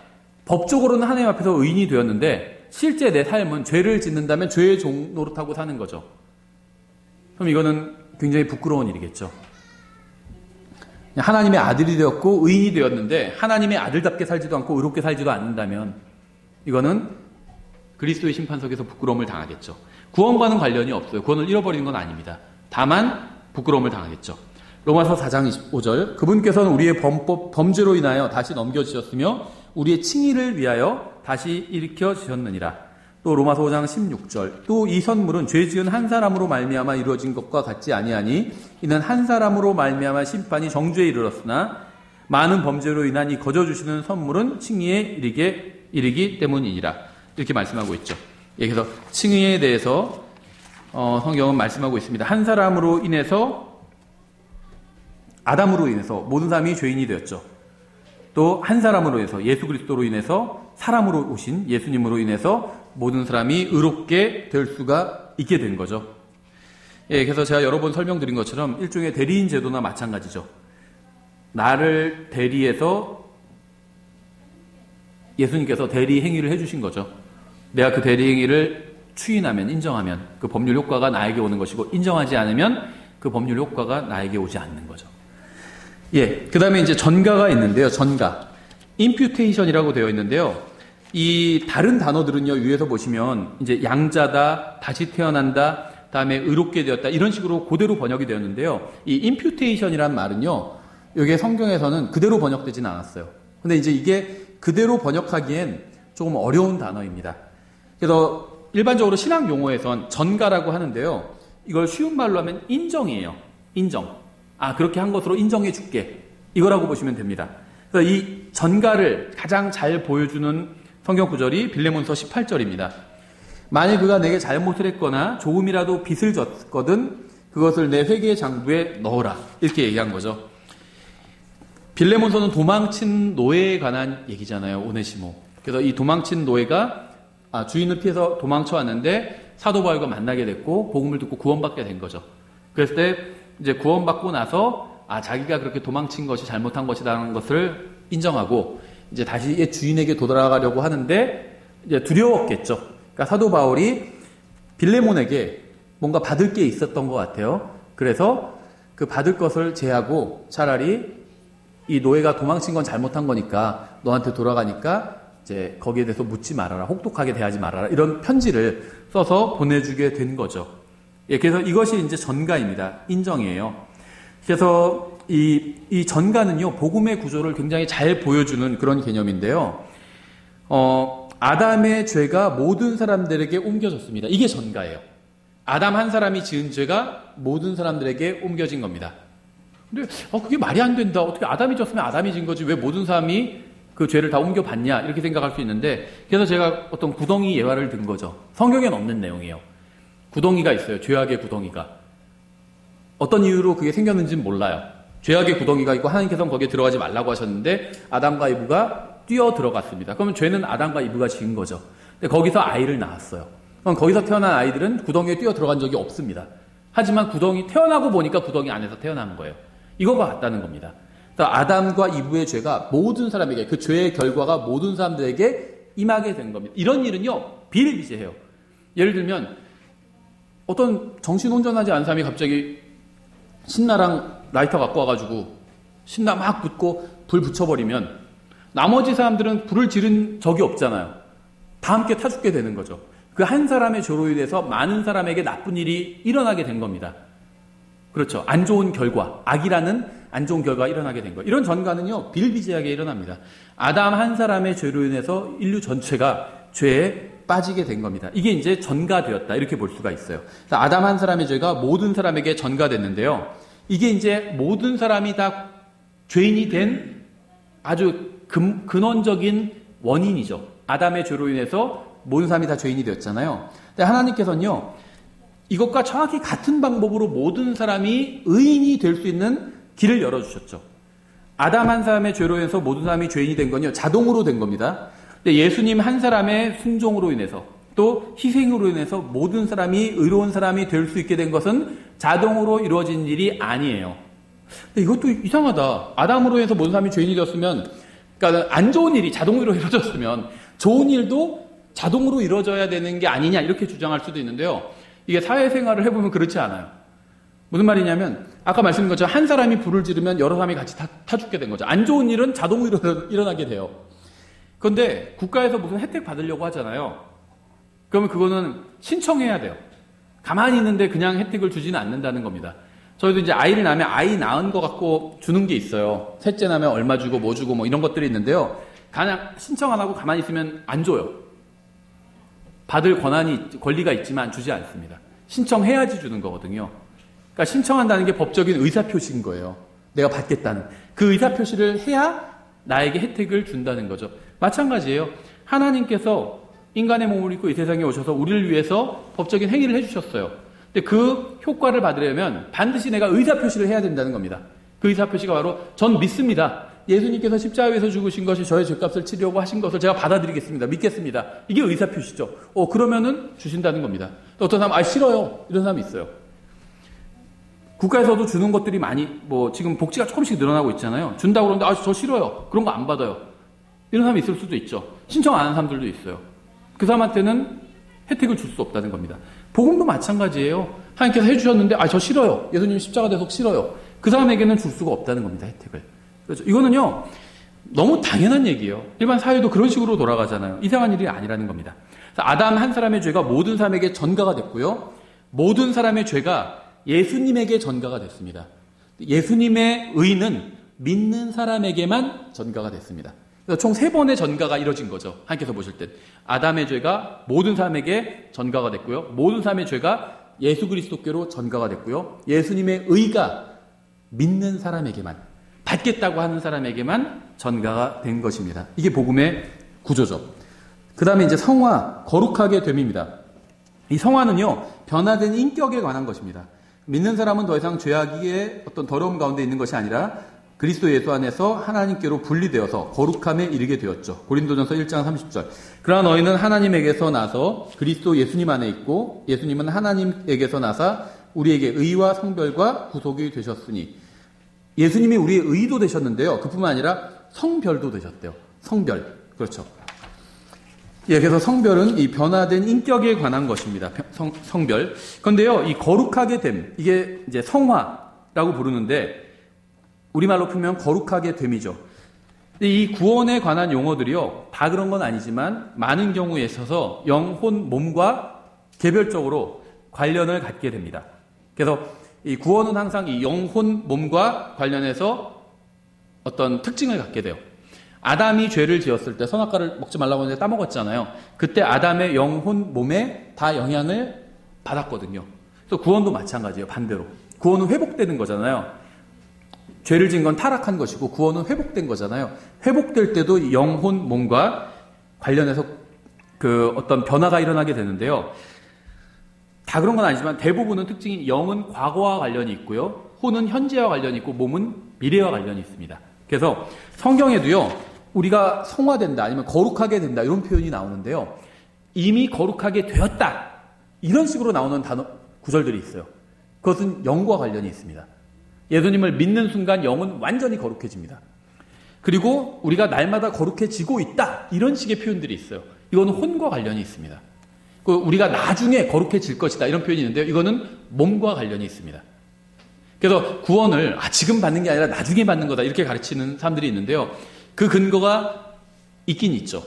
법적으로는 하나님 앞에서 의인이 되었는데 실제 내 삶은 죄를 짓는다면 죄의 종 노릇하고 사는 거죠. 그럼 이거는 굉장히 부끄러운 일이겠죠. 하나님의 아들이 되었고 의인이 되었는데 하나님의 아들답게 살지도 않고 의롭게 살지도 않는다면 이거는 그리스도의 심판석에서 부끄러움을 당하겠죠. 구원과는 관련이 없어요. 구원을 잃어버리는 건 아닙니다. 다만 부끄러움을 당하겠죠. 로마서 4장 25절 그분께서는 우리의 범죄로 인하여 다시 넘겨주셨으며 우리의 칭의를 위하여 다시 일으켜 주셨느니라. 또 로마서 5장 16절 또 이 선물은 죄 지은 한 사람으로 말미암아 이루어진 것과 같지 아니하니 이는 한 사람으로 말미암아 심판이 정죄에 이르렀으나 많은 범죄로 인한 이 거저 주시는 선물은 칭의에 이르기 때문이니라. 이렇게 말씀하고 있죠. 예, 그래서 칭의에 대해서 성경은 말씀하고 있습니다. 한 사람으로 인해서 아담으로 인해서 모든 사람이 죄인이 되었죠. 또 한 사람으로 인해서 예수 그리스도로 인해서 사람으로 오신 예수님으로 인해서 모든 사람이 의롭게 될 수가 있게 된 거죠. 예, 그래서 제가 여러 번 설명드린 것처럼 일종의 대리인 제도나 마찬가지죠. 나를 대리해서 예수님께서 대리 행위를 해주신 거죠. 내가 그 대리 행위를 추인하면, 인정하면 그 법률 효과가 나에게 오는 것이고 인정하지 않으면 그 법률 효과가 나에게 오지 않는 거죠. 예, 그 다음에 이제 전가가 있는데요. 전가. imputation이라고 되어 있는데요. 이 다른 단어들은요, 위에서 보시면 이제 양자다, 다시 태어난다, 다음에 의롭게 되었다, 이런 식으로 그대로 번역이 되었는데요. 이 imputation이란 말은요, 여기 성경에서는 그대로 번역되진 않았어요. 근데 이제 이게 그대로 번역하기엔 조금 어려운 단어입니다. 그래서 일반적으로 신학 용어에선 전가라고 하는데요. 이걸 쉬운 말로 하면 인정이에요. 인정. 아, 그렇게 한 것으로 인정해 줄게. 이거라고 보시면 됩니다. 그래서 이 전가를 가장 잘 보여주는 성경 구절이 빌레몬서 18절입니다. 만일 그가 내게 잘못을 했거나 조금이라도 빚을 졌거든 그것을 내 회개의 장부에 넣어라. 이렇게 얘기한 거죠. 빌레몬서는 도망친 노예에 관한 얘기잖아요. 오네시모. 그래서 이 도망친 노예가 주인을 피해서 도망쳐 왔는데 사도 바울과 만나게 됐고 복음을 듣고 구원받게 된 거죠. 그랬을 때 이제 구원받고 나서 자기가 그렇게 도망친 것이 잘못한 것이라는 것을 인정하고 이제 다시 옛 주인에게 돌아가려고 하는데 이제 두려웠겠죠. 그러니까 사도 바울이 빌레몬에게 뭔가 받을 게 있었던 것 같아요. 그래서 그 받을 것을 제하고 차라리 이 노예가 도망친 건 잘못한 거니까 너한테 돌아가니까 이제 거기에 대해서 묻지 말아라. 혹독하게 대하지 말아라. 이런 편지를 써서 보내주게 된 거죠. 예, 그래서 이것이 이제 전가입니다. 인정이에요. 그래서 이 전가는요, 복음의 구조를 굉장히 잘 보여주는 그런 개념인데요. 아담의 죄가 모든 사람들에게 옮겨졌습니다. 이게 전가예요. 아담 한 사람이 지은 죄가 모든 사람들에게 옮겨진 겁니다. 근데 그게 말이 안 된다. 어떻게 아담이 졌으면 아담이 진 거지 왜 모든 사람이 그 죄를 다 옮겨받냐 이렇게 생각할 수 있는데 그래서 제가 어떤 구덩이 예화를 든 거죠. 성경에는 없는 내용이에요. 구덩이가 있어요. 죄악의 구덩이가. 어떤 이유로 그게 생겼는지는 몰라요. 죄악의 구덩이가 있고 하나님께서는 거기에 들어가지 말라고 하셨는데 아담과 이브가 뛰어 들어갔습니다. 그러면 죄는 아담과 이브가 지은 거죠. 근데 거기서 아이를 낳았어요. 그럼 거기서 태어난 아이들은 구덩이에 뛰어 들어간 적이 없습니다. 하지만 태어나고 보니까 구덩이 안에서 태어난 거예요. 이거가 같다는 겁니다. 아담과 이브의 죄가 모든 사람에게 그 죄의 결과가 모든 사람들에게 임하게 된 겁니다. 이런 일은요 비일비재해요. 예를 들면 어떤 정신혼전하지 않은 사람이 갑자기 신나랑 라이터 갖고 와가지고 신나 막 붙고 불 붙여버리면 나머지 사람들은 불을 지른 적이 없잖아요. 다 함께 타 죽게 되는 거죠. 그 한 사람의 죄로 인해서 많은 사람에게 나쁜 일이 일어나게 된 겁니다. 그렇죠. 안 좋은 결과, 악이라는 안 좋은 결과가 일어나게 된 거예요. 이런 전가는요, 비일비재하게 일어납니다. 아담 한 사람의 죄로 인해서 인류 전체가 죄에 빠지게 된 겁니다. 이게 이제 전가되었다. 이렇게 볼 수가 있어요. 아담 한 사람의 죄가 모든 사람에게 전가됐는데요. 이게 이제 모든 사람이 다 죄인이 된 아주 근원적인 원인이죠. 아담의 죄로 인해서 모든 사람이 다 죄인이 되었잖아요. 근데 하나님께서는요, 이것과 정확히 같은 방법으로 모든 사람이 의인이 될 수 있는 길을 열어주셨죠. 아담 한 사람의 죄로 인해서 모든 사람이 죄인이 된 건요, 자동으로 된 겁니다. 근데 예수님 한 사람의 순종으로 인해서 또 희생으로 인해서 모든 사람이 의로운 사람이 될 수 있게 된 것은 자동으로 이루어진 일이 아니에요. 근데 이것도 이상하다. 아담으로 인해서 모든 사람이 죄인이 되었으면, 그러니까 안 좋은 일이 자동으로 이루어졌으면 좋은 일도 자동으로 이루어져야 되는 게 아니냐 이렇게 주장할 수도 있는데요. 이게 사회생활을 해보면 그렇지 않아요. 무슨 말이냐면 아까 말씀드린 것처럼 한 사람이 불을 지르면 여러 사람이 같이 타 죽게 된 거죠. 안 좋은 일은 자동으로 일어나게 돼요. 그런데 국가에서 무슨 혜택 받으려고 하잖아요. 그러면 그거는 신청해야 돼요. 가만히 있는데 그냥 혜택을 주지는 않는다는 겁니다. 저희도 이제 아이를 낳으면 아이 낳은 거 갖고 주는 게 있어요. 셋째 낳으면 얼마 주고 뭐 주고 뭐 이런 것들이 있는데요. 그냥 신청 안 하고 가만히 있으면 안 줘요. 받을 권리가 있지만 주지 않습니다. 신청해야지 주는 거거든요. 그러니까 신청한다는 게 법적인 의사표시인 거예요. 내가 받겠다는. 그 의사표시를 해야 나에게 혜택을 준다는 거죠. 마찬가지예요. 하나님께서 인간의 몸을 입고 이 세상에 오셔서 우리를 위해서 법적인 행위를 해주셨어요. 근데 그 효과를 받으려면 반드시 내가 의사표시를 해야 된다는 겁니다. 그 의사표시가 바로 전 믿습니다. 예수님께서 십자가에서 죽으신 것이 저의 죄값을 치려고 하신 것을 제가 받아들이겠습니다. 믿겠습니다. 이게 의사표시죠. 그러면은 주신다는 겁니다. 또 어떤 사람은 싫어요. 이런 사람이 있어요. 국가에서도 주는 것들이 많이 지금 복지가 조금씩 늘어나고 있잖아요. 준다고 그러는데 저 싫어요. 그런 거 안 받아요. 이런 사람이 있을 수도 있죠. 신청 안 하는 사람들도 있어요. 그 사람한테는 혜택을 줄 수 없다는 겁니다. 복음도 마찬가지예요. 하나님께서 해주셨는데 저 싫어요. 예수님 십자가 대속 싫어요. 그 사람에게는 줄 수가 없다는 겁니다. 혜택을. 그렇죠. 이거는요 너무 당연한 얘기예요. 일반 사회도 그런 식으로 돌아가잖아요. 이상한 일이 아니라는 겁니다. 아담 한 사람의 죄가 모든 사람에게 전가가 됐고요. 모든 사람의 죄가 예수님에게 전가가 됐습니다. 예수님의 의는 믿는 사람에게만 전가가 됐습니다. 그래서 총 3번의 전가가 이뤄진 거죠. 하나님께서 보실 때 아담의 죄가 모든 사람에게 전가가 됐고요. 모든 사람의 죄가 예수 그리스도께로 전가가 됐고요. 예수님의 의가 믿는 사람에게만, 받겠다고 하는 사람에게만 전가가 된 것입니다. 이게 복음의 구조죠. 그 다음에 이제 성화, 거룩하게 됨입니다. 이 성화는요, 변화된 인격에 관한 것입니다. 믿는 사람은 더 이상 죄악의 어떤 더러움 가운데 있는 것이 아니라 그리스도 예수 안에서 하나님께로 분리되어서 거룩함에 이르게 되었죠. 고린도전서 1장 30절. 그러나 너희는 하나님에게서 나서 그리스도 예수님 안에 있고 예수님은 하나님에게서 나사 우리에게 의와 성별과 구속이 되셨으니, 예수님이 우리의 의도 되셨는데요. 그뿐만 아니라 성별도 되셨대요. 성별. 그렇죠. 예, 그래서 성별은 이 변화된 인격에 관한 것입니다. 성별. 그런데요, 이 거룩하게 됨, 이게 이제 성화라고 부르는데, 우리말로 풀면 거룩하게 됨이죠. 이 구원에 관한 용어들이요, 다 그런 건 아니지만, 많은 경우에 있어서 영혼, 몸과 개별적으로 관련을 갖게 됩니다. 그래서 이 구원은 항상 이 영혼, 몸과 관련해서 어떤 특징을 갖게 돼요. 아담이 죄를 지었을 때 선악과를 먹지 말라고 했는데 따먹었잖아요. 그때 아담의 영혼, 몸에 다 영향을 받았거든요. 그래서 구원도 마찬가지예요. 반대로. 구원은 회복되는 거잖아요. 죄를 지은 건 타락한 것이고 구원은 회복된 거잖아요. 회복될 때도 영혼, 몸과 관련해서 그 어떤 변화가 일어나게 되는데요. 다 그런 건 아니지만 대부분은 특징이 영은 과거와 관련이 있고요. 혼은 현재와 관련이 있고 몸은 미래와 관련이 있습니다. 그래서 성경에도요, 우리가 성화된다 아니면 거룩하게 된다 이런 표현이 나오는데요. 이미 거룩하게 되었다 이런 식으로 나오는 구절들이 있어요. 그것은 영과 관련이 있습니다. 예수님을 믿는 순간 영은 완전히 거룩해집니다. 그리고 우리가 날마다 거룩해지고 있다 이런 식의 표현들이 있어요. 이거는 혼과 관련이 있습니다. 우리가 나중에 거룩해질 것이다 이런 표현이 있는데요. 이거는 몸과 관련이 있습니다. 그래서 구원을 지금 받는 게 아니라 나중에 받는 거다 이렇게 가르치는 사람들이 있는데요. 그 근거가 있긴 있죠.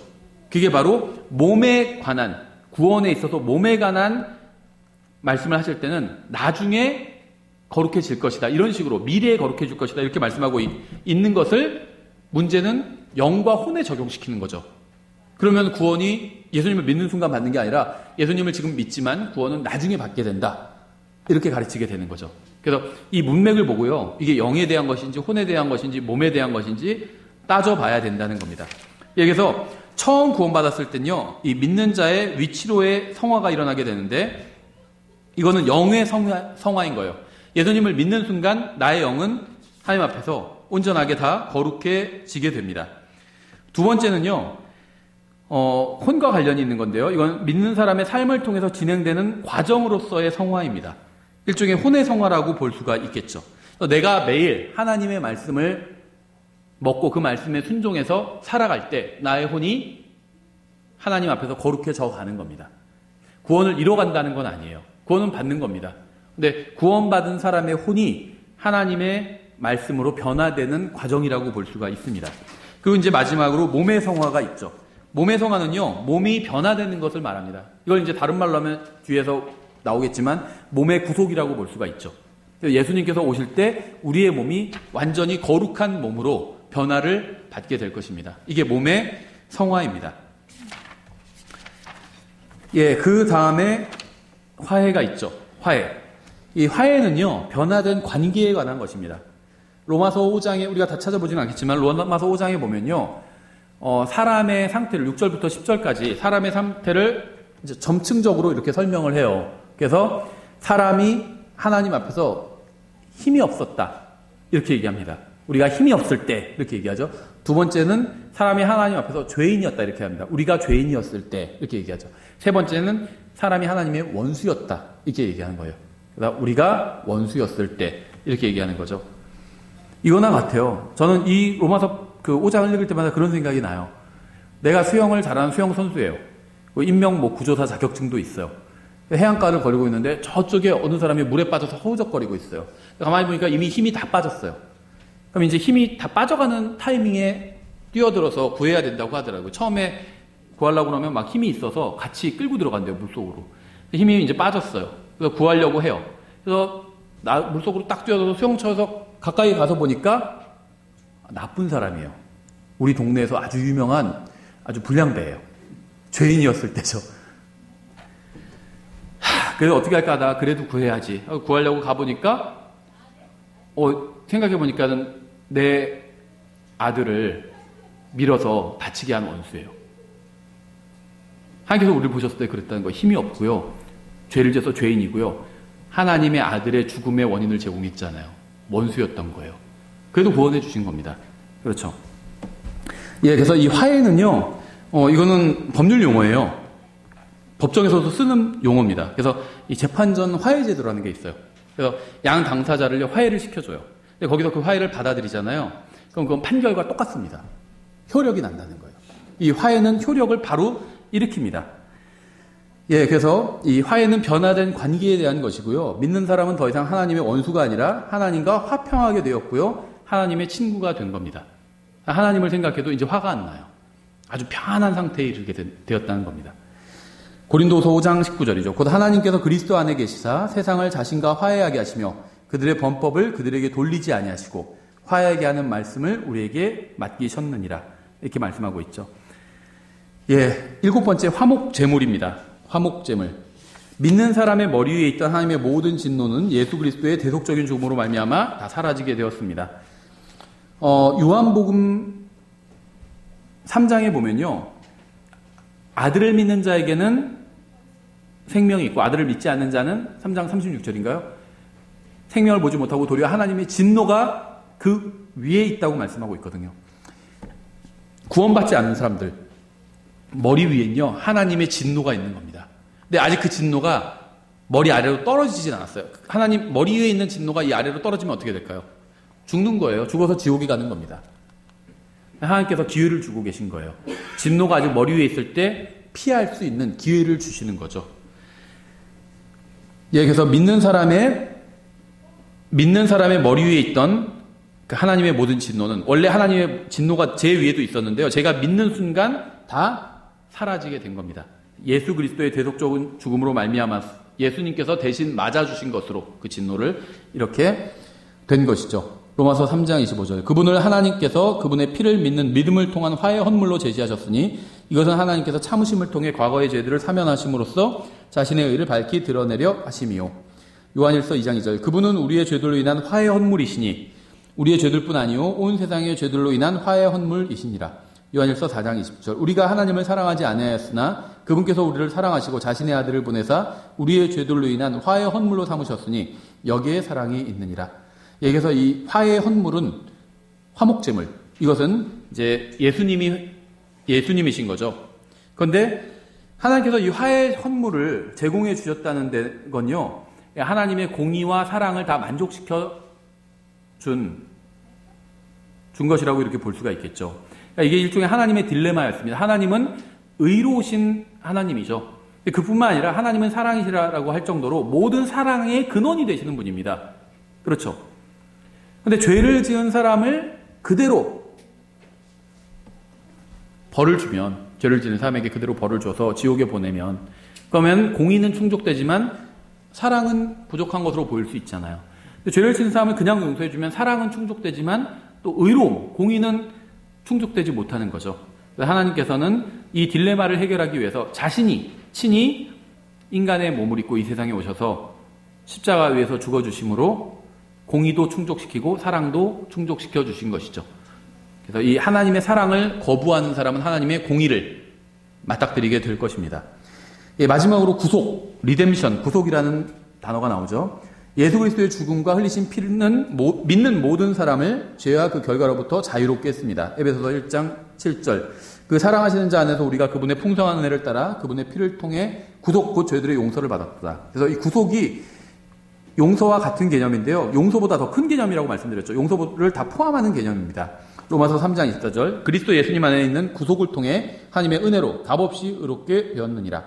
그게 바로 몸에 관한, 구원에 있어서 몸에 관한 말씀을 하실 때는 나중에 거룩해질 것이다 이런 식으로 미래에 거룩해질 것이다 이렇게 말씀하고 있는 것을, 문제는 영과 혼에 적용시키는 거죠. 그러면 구원이 예수님을 믿는 순간 받는 게 아니라 예수님을 지금 믿지만 구원은 나중에 받게 된다 이렇게 가르치게 되는 거죠. 그래서 이 문맥을 보고요, 이게 영에 대한 것인지 혼에 대한 것인지 몸에 대한 것인지 따져봐야 된다는 겁니다. 여기서 처음 구원받았을 땐요, 이 믿는 자의 위치로의 성화가 일어나게 되는데, 이거는 영의 성화인 거예요. 예수님을 믿는 순간 나의 영은 하나님 앞에서 온전하게 다 거룩해지게 됩니다. 두 번째는요, 혼과 관련이 있는 건데요. 이건 믿는 사람의 삶을 통해서 진행되는 과정으로서의 성화입니다. 일종의 혼의 성화라고 볼 수가 있겠죠. 내가 매일 하나님의 말씀을 먹고 그 말씀에 순종해서 살아갈 때 나의 혼이 하나님 앞에서 거룩해져 가는 겁니다. 구원을 이뤄간다는 건 아니에요. 구원은 받는 겁니다. 근데 구원받은 사람의 혼이 하나님의 말씀으로 변화되는 과정이라고 볼 수가 있습니다. 그리고 이제 마지막으로 몸의 성화가 있죠. 몸의 성화는요, 몸이 변화되는 것을 말합니다. 이걸 이제 다른 말로 하면 뒤에서 나오겠지만 몸의 구속이라고 볼 수가 있죠. 예수님께서 오실 때 우리의 몸이 완전히 거룩한 몸으로 변화를 받게 될 것입니다. 이게 몸의 성화입니다. 예, 그 다음에 화해가 있죠. 화해. 이 화해는요, 변화된 관계에 관한 것입니다. 로마서 5장에, 우리가 다 찾아보지는 않겠지만 로마서 5장에 보면요, 사람의 상태를 6절부터 10절까지 사람의 상태를 이제 점층적으로 이렇게 설명을 해요. 그래서 사람이 하나님 앞에서 힘이 없었다 이렇게 얘기합니다. 우리가 힘이 없을 때 이렇게 얘기하죠. 두 번째는 사람이 하나님 앞에서 죄인이었다 이렇게 합니다. 우리가 죄인이었을 때 이렇게 얘기하죠. 세 번째는 사람이 하나님의 원수였다 이렇게 얘기하는 거예요. 그래서 우리가 원수였을 때 이렇게 얘기하는 거죠. 이거나 같아요. 저는 이 로마서 그 5장을 읽을 때마다 그런 생각이 나요. 내가 수영을 잘하는 수영 선수예요. 인명 구조사 자격증도 있어요. 해안가를 걸리고 있는데 저쪽에 어느 사람이 물에 빠져서 허우적거리고 있어요. 가만히 보니까 이미 힘이 다 빠졌어요. 그럼 이제 힘이 다 빠져가는 타이밍에 뛰어들어서 구해야 된다고 하더라고요. 처음에 구하려고 그러면 막 힘이 있어서 같이 끌고 들어간대요, 물속으로. 힘이 이제 빠졌어요. 그래서 구하려고 해요. 그래서 물속으로 딱 뛰어들어서 수영 쳐서 가까이 가서 보니까 나쁜 사람이에요. 우리 동네에서 아주 유명한 아주 불량배예요. 죄인이었을 때죠. 그래서 어떻게 할까 하다가 그래도 구해야지. 구하려고 가보니까 생각해보니까는 내 아들을 밀어서 다치게 한 원수예요. 하나님께서 우리를 보셨을 때 그랬다는 거 힘이 없고요. 죄를 져서 죄인이고요. 하나님의 아들의 죽음의 원인을 제공했잖아요. 원수였던 거예요. 그래도 구원해 주신 겁니다. 그렇죠. 예, 그래서 이 화해는요, 이거는 법률 용어예요. 법정에서도 쓰는 용어입니다. 그래서 이 재판전 화해제도라는 게 있어요. 그래서 양 당사자를 화해를 시켜줘요. 근데 거기서 그 화해를 받아들이잖아요. 그럼 그건 판결과 똑같습니다. 효력이 난다는 거예요. 이 화해는 효력을 바로 일으킵니다. 예, 그래서 이 화해는 변화된 관계에 대한 것이고요. 믿는 사람은 더 이상 하나님의 원수가 아니라 하나님과 화평하게 되었고요. 하나님의 친구가 된 겁니다. 하나님을 생각해도 이제 화가 안 나요. 아주 편안한 상태에 이르게 되었다는 겁니다. 고린도서 5장 19절이죠. 곧 하나님께서 그리스도 안에 계시사 세상을 자신과 화해하게 하시며 그들의 범법을 그들에게 돌리지 아니하시고 화해하게 하는 말씀을 우리에게 맡기셨느니라. 이렇게 말씀하고 있죠. 예, 7번째 화목제물입니다. 화목제물. 믿는 사람의 머리 위에 있던 하나님의 모든 진노는 예수 그리스도의 대속적인 죽음으로 말미암아 다 사라지게 되었습니다. 요한복음 3장에 보면요. 아들을 믿는 자에게는 생명이 있고 아들을 믿지 않는 자는 3장 36절인가요? 생명을 보지 못하고 도리어 하나님의 진노가 그 위에 있다고 말씀하고 있거든요. 구원받지 않는 사람들 머리 위에는요. 하나님의 진노가 있는 겁니다. 근데 아직 그 진노가 머리 아래로 떨어지진 않았어요. 하나님 머리 위에 있는 진노가 이 아래로 떨어지면 어떻게 될까요? 죽는 거예요. 죽어서 지옥에 가는 겁니다. 하나님께서 기회를 주고 계신 거예요. 진노가 아직 머리 위에 있을 때 피할 수 있는 기회를 주시는 거죠. 예, 그래서 믿는 사람의 머리 위에 있던 그 하나님의 모든 진노는 원래 하나님의 진노가 제 위에도 있었는데요. 제가 믿는 순간 다 사라지게 된 겁니다. 예수 그리스도의 대속적인 죽음으로 말미암아 예수님께서 대신 맞아주신 것으로 그 진노를 이렇게 된 것이죠. 로마서 3장 25절. 그분을 하나님께서 그분의 피를 믿는 믿음을 통한 화해 헌물로 제시하셨으니 이것은 하나님께서 참으심을 통해 과거의 죄들을 사면하심으로써 자신의 의를 밝히 드러내려 하심이요. 요한일서 2장 2절. 그분은 우리의 죄들로 인한 화해 헌물이시니 우리의 죄들뿐 아니요 온 세상의 죄들로 인한 화해 헌물이시니라. 요한일서 4장 20절. 우리가 하나님을 사랑하지 아니하였으나 그분께서 우리를 사랑하시고 자신의 아들을 보내사 우리의 죄들로 인한 화해 헌물로 삼으셨으니 여기에 사랑이 있느니라. 여기서 이 화해 헌물은 화목제물. 이것은 이제 예수님이신 거죠. 그런데 하나님께서 이 화해 헌물을 제공해 주셨다는 건요. 하나님의 공의와 사랑을 다 만족시켜 준 것이라고 이렇게 볼 수가 있겠죠. 그러니까 이게 일종의 하나님의 딜레마였습니다. 하나님은 의로우신 하나님이죠. 그뿐만 아니라 하나님은 사랑이시라고 할 정도로 모든 사랑의 근원이 되시는 분입니다. 그렇죠. 그런데 죄를 지은 사람을 그대로 벌을 주면, 죄를 지은 사람에게 그대로 벌을 줘서 지옥에 보내면, 그러면 공의는 충족되지만 사랑은 부족한 것으로 보일 수 있잖아요. 근데 죄를 지은 사람을 그냥 용서해주면 사랑은 충족되지만 또 의로움, 공의는 충족되지 못하는 거죠. 하나님께서는 이 딜레마를 해결하기 위해서 자신이 친히 인간의 몸을 입고 이 세상에 오셔서 십자가 위에서 죽어주심으로 공의도 충족시키고 사랑도 충족시켜 주신 것이죠. 그래서 이 하나님의 사랑을 거부하는 사람은 하나님의 공의를 맞닥뜨리게 될 것입니다. 예, 마지막으로 구속, 리뎀션, 구속이라는 단어가 나오죠. 예수 그리스도의 죽음과 흘리신 피는 믿는 모든 사람을 죄와 그 결과로부터 자유롭게 했습니다. 에베소서 1장 7절. 그 사랑하시는 자 안에서 우리가 그분의 풍성한 은혜를 따라 그분의 피를 통해 구속 곧 죄들의 용서를 받았다. 그래서 이 구속이 용서와 같은 개념인데요. 용서보다 더 큰 개념이라고 말씀드렸죠. 용서를 다 포함하는 개념입니다. 로마서 3장 24절. 그리스도 예수님 안에 있는 구속을 통해 하나님의 은혜로 값없이 의롭게 되었느니라.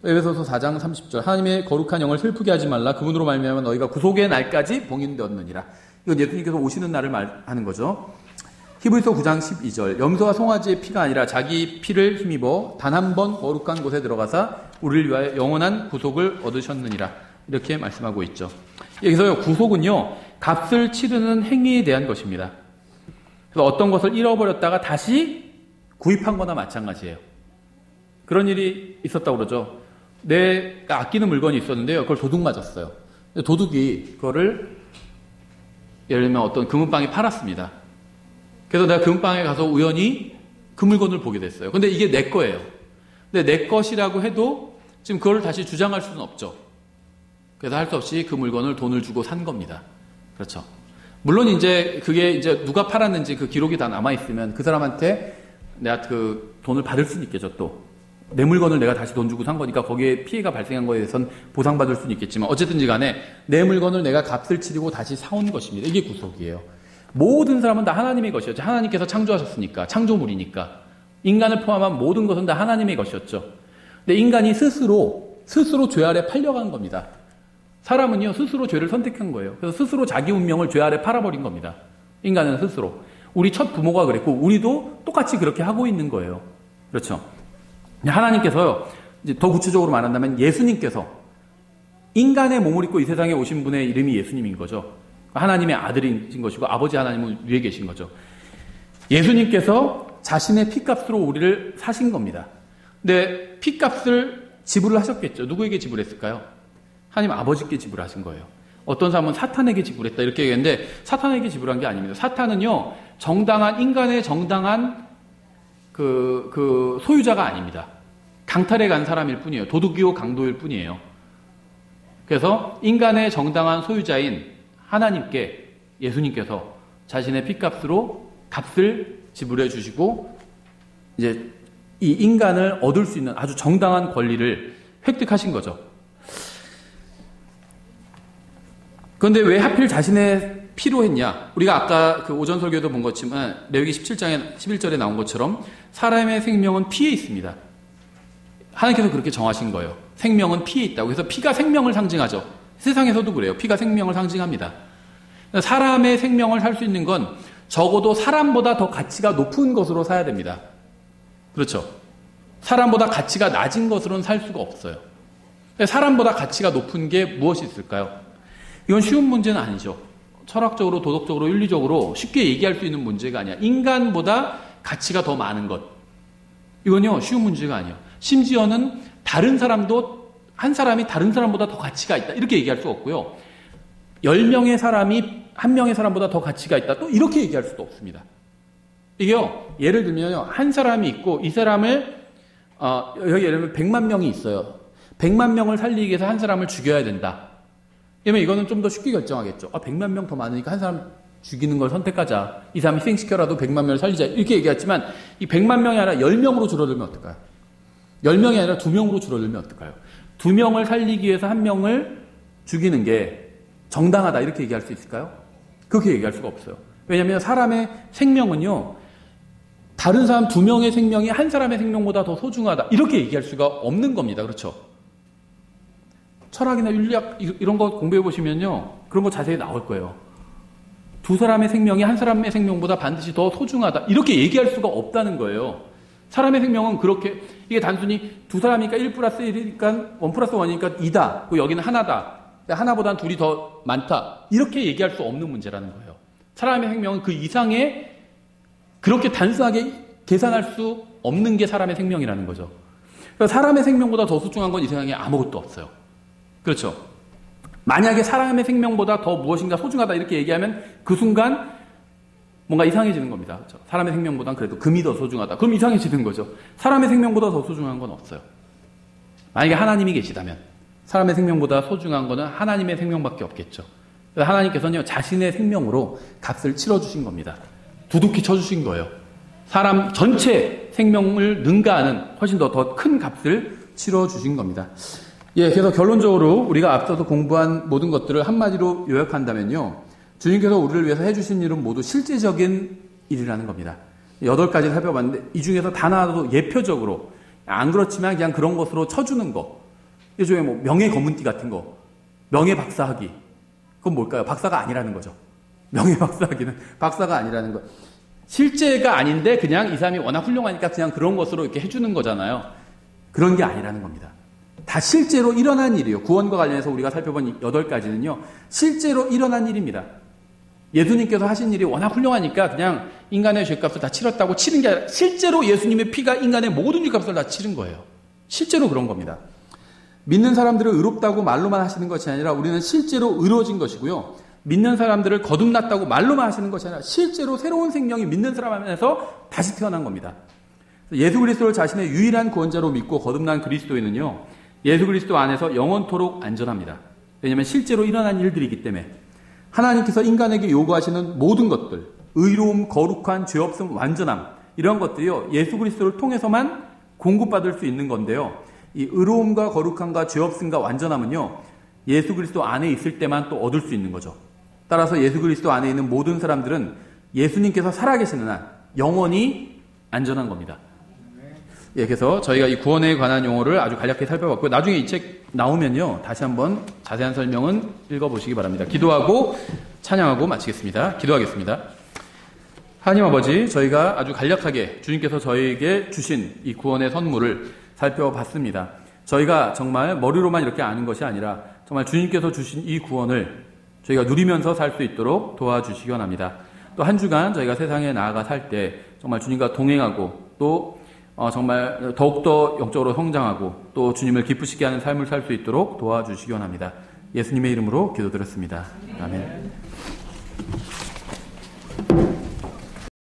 에베소서 4장 30절. 하나님의 거룩한 영을 슬프게 하지 말라. 그분으로 말미암아 너희가 구속의 날까지 봉인되었느니라. 이건 예수님께서 오시는 날을 말하는 거죠. 히브리서 9장 12절. 염소와 송아지의 피가 아니라 자기 피를 힘입어 단 한 번 거룩한 곳에 들어가사 우리를 위하여 영원한 구속을 얻으셨느니라. 이렇게 말씀하고 있죠. 여기서 구속은요, 값을 치르는 행위에 대한 것입니다. 그래서 어떤 것을 잃어버렸다가 다시 구입한 거나 마찬가지예요. 그런 일이 있었다고 그러죠. 내가 아끼는 물건이 있었는데요. 그걸 도둑 맞았어요. 도둑이 그거를 예를 들면 어떤 금은방에 팔았습니다. 그래서 내가 금방에 가서 우연히 그 물건을 보게 됐어요. 근데 이게 내 거예요. 근데 내 것이라고 해도 지금 그걸 다시 주장할 수는 없죠. 그래서 할 수 없이 그 물건을 돈을 주고 산 겁니다. 그렇죠. 물론 이제 그게 이제 누가 팔았는지 그 기록이 다 남아있으면 그 사람한테 내가 그 돈을 받을 수는 있겠죠, 또. 내 물건을 내가 다시 돈 주고 산 거니까 거기에 피해가 발생한 거에 대해서는 보상받을 수는 있겠지만 어쨌든지 간에 내 물건을 내가 값을 치르고 다시 사온 것입니다. 이게 구속이에요. 모든 사람은 다 하나님의 것이었죠. 하나님께서 창조하셨으니까, 창조물이니까. 인간을 포함한 모든 것은 다 하나님의 것이었죠. 근데 인간이 스스로 죄 아래 팔려간 겁니다. 사람은요, 스스로 죄를 선택한 거예요. 그래서 스스로 자기 운명을 죄 아래 팔아버린 겁니다. 인간은 스스로. 우리 첫 부모가 그랬고, 우리도 똑같이 그렇게 하고 있는 거예요. 그렇죠. 하나님께서요, 이제 더 구체적으로 말한다면 예수님께서 인간의 몸을 입고 이 세상에 오신 분의 이름이 예수님인 거죠. 하나님의 아들이신 것이고, 아버지 하나님은 위에 계신 거죠. 예수님께서 자신의 피값으로 우리를 사신 겁니다. 근데 피값을 지불을 하셨겠죠. 누구에게 지불했을까요? 하나님 아버지께 지불하신 거예요. 어떤 사람은 사탄에게 지불했다 이렇게 얘기했는데 사탄에게 지불한 게 아닙니다. 사탄은요, 인간의 정당한 그 소유자가 아닙니다. 강탈해 간 사람일 뿐이에요. 도둑이요 강도일 뿐이에요. 그래서 인간의 정당한 소유자인 하나님께 예수님께서 자신의 피값으로 값을 지불해 주시고 이제 이 인간을 얻을 수 있는 아주 정당한 권리를 획득하신 거죠. 그런데 왜 하필 자신의 피로 했냐? 우리가 아까 그 오전 설교도 본 것지만 레위기 17장에 11절에 나온 것처럼 사람의 생명은 피에 있습니다. 하나님께서 그렇게 정하신 거예요. 생명은 피에 있다고. 그래서 피가 생명을 상징하죠. 세상에서도 그래요. 피가 생명을 상징합니다. 사람의 생명을 살 수 있는 건 적어도 사람보다 더 가치가 높은 것으로 사야 됩니다. 그렇죠. 사람보다 가치가 낮은 것으로는 살 수가 없어요. 사람보다 가치가 높은 게 무엇이 있을까요? 이건 쉬운 문제는 아니죠. 철학적으로, 도덕적으로, 윤리적으로 쉽게 얘기할 수 있는 문제가 아니야. 인간보다 가치가 더 많은 것. 이건요, 쉬운 문제가 아니에요. 심지어는 한 사람이 다른 사람보다 더 가치가 있다. 이렇게 얘기할 수 없고요. 10명의 사람이 한 명의 사람보다 더 가치가 있다. 또 이렇게 얘기할 수도 없습니다. 이게요, 예를 들면요, 한 사람이 있고 이 사람을, 여기 예를 들면 100만 명이 있어요. 100만 명을 살리기 위해서 한 사람을 죽여야 된다. 그러면 이거는 좀 더 쉽게 결정하겠죠. 100만 명 더 많으니까 한 사람 죽이는 걸 선택하자. 이 사람 희생시켜라도 100만 명을 살리자. 이렇게 얘기했지만 이 100만 명이 아니라 10명으로 줄어들면 어떨까요? 10명이 아니라 2명으로 줄어들면 어떨까요? 2명을 살리기 위해서 1명을 죽이는 게 정당하다. 이렇게 얘기할 수 있을까요? 그렇게 얘기할 수가 없어요. 왜냐하면 사람의 생명은요, 다른 사람 2명의 생명이 한 사람의 생명보다 더 소중하다. 이렇게 얘기할 수가 없는 겁니다. 그렇죠? 철학이나 윤리학 이런 거 공부해 보시면요, 그런 거 자세히 나올 거예요. 2 사람의 생명이 한 사람의 생명보다 반드시 더 소중하다. 이렇게 얘기할 수가 없다는 거예요. 사람의 생명은 그렇게, 이게 단순히 2 사람이니까 1 플러스 1이니까 1 플러스 1이니까 2다. 그리고 여기는 하나다. 하나보다는 2이 더 많다. 이렇게 얘기할 수 없는 문제라는 거예요. 사람의 생명은 그 이상의, 그렇게 단순하게 계산할 수 없는 게 사람의 생명이라는 거죠. 그러니까 사람의 생명보다 더 소중한 건 이 세상에 아무것도 없어요. 그렇죠. 만약에 사람의 생명보다 더 무엇인가 소중하다 이렇게 얘기하면 그 순간 뭔가 이상해지는 겁니다. 그렇죠? 사람의 생명보다는 그래도 금이 더 소중하다. 그럼 이상해지는 거죠. 사람의 생명보다 더 소중한 건 없어요. 만약에 하나님이 계시다면 사람의 생명보다 소중한 거는 하나님의 생명밖에 없겠죠. 그래서 하나님께서는 자신의 생명으로 값을 치러주신 겁니다. 두둑히 쳐주신 거예요. 사람 전체 생명을 능가하는 훨씬 더 큰 값을 치러주신 겁니다. 예, 그래서 결론적으로 우리가 앞서서 공부한 모든 것들을 한마디로 요약한다면요, 주님께서 우리를 위해서 해주신 일은 모두 실제적인 일이라는 겁니다. 8가지를 살펴봤는데 이 중에서 단 하나도 예표적으로, 안 그렇지만 그냥 그런 것으로 쳐주는 거, 일종의 뭐 명예 검은띠 같은 거, 명예 박사학위, 그건 뭘까요? 박사가 아니라는 거죠. 명예 박사학위는 박사가 아니라는 거. 실제가 아닌데 그냥 이 사람이 워낙 훌륭하니까 그냥 그런 것으로 이렇게 해주는 거잖아요. 그런 게 아니라는 겁니다. 다 실제로 일어난 일이에요. 구원과 관련해서 우리가 살펴본 8가지는요, 실제로 일어난 일입니다. 예수님께서 하신 일이 워낙 훌륭하니까 그냥 인간의 죄값을 다 치렀다고 치는 게 아니라 실제로 예수님의 피가 인간의 모든 죄값을 다 치른 거예요. 실제로 그런 겁니다. 믿는 사람들을 의롭다고 말로만 하시는 것이 아니라 우리는 실제로 의로워진 것이고요. 믿는 사람들을 거듭났다고 말로만 하시는 것이 아니라 실제로 새로운 생명이 믿는 사람 안에서 다시 태어난 겁니다. 예수 그리스도를 자신의 유일한 구원자로 믿고 거듭난 그리스도인은요, 예수 그리스도 안에서 영원토록 안전합니다. 왜냐하면 실제로 일어난 일들이기 때문에 하나님께서 인간에게 요구하시는 모든 것들, 의로움, 거룩한, 죄 없음, 완전함, 이런 것들이요, 예수 그리스도를 통해서만 공급받을 수 있는 건데요. 이 의로움과 거룩함과 죄 없음과 완전함은요, 예수 그리스도 안에 있을 때만 또 얻을 수 있는 거죠. 따라서 예수 그리스도 안에 있는 모든 사람들은 예수님께서 살아계시는 한 영원히 안전한 겁니다. 예, 그래서 저희가 이 구원에 관한 용어를 아주 간략히 살펴봤고요. 나중에 이 책 나오면요, 다시 한번 자세한 설명은 읽어보시기 바랍니다. 기도하고 찬양하고 마치겠습니다. 기도하겠습니다. 하나님 아버지, 저희가 아주 간략하게 주님께서 저희에게 주신 이 구원의 선물을 살펴봤습니다. 저희가 정말 머리로만 이렇게 아는 것이 아니라 정말 주님께서 주신 이 구원을 저희가 누리면서 살 수 있도록 도와주시기 원합니다. 또 한 주간 저희가 세상에 나아가 살 때 정말 주님과 동행하고 또 정말 더욱더 영적으로 성장하고 또 주님을 기쁘시게 하는 삶을 살 수 있도록 도와주시기 원합니다. 예수님의 이름으로 기도드렸습니다. 아멘.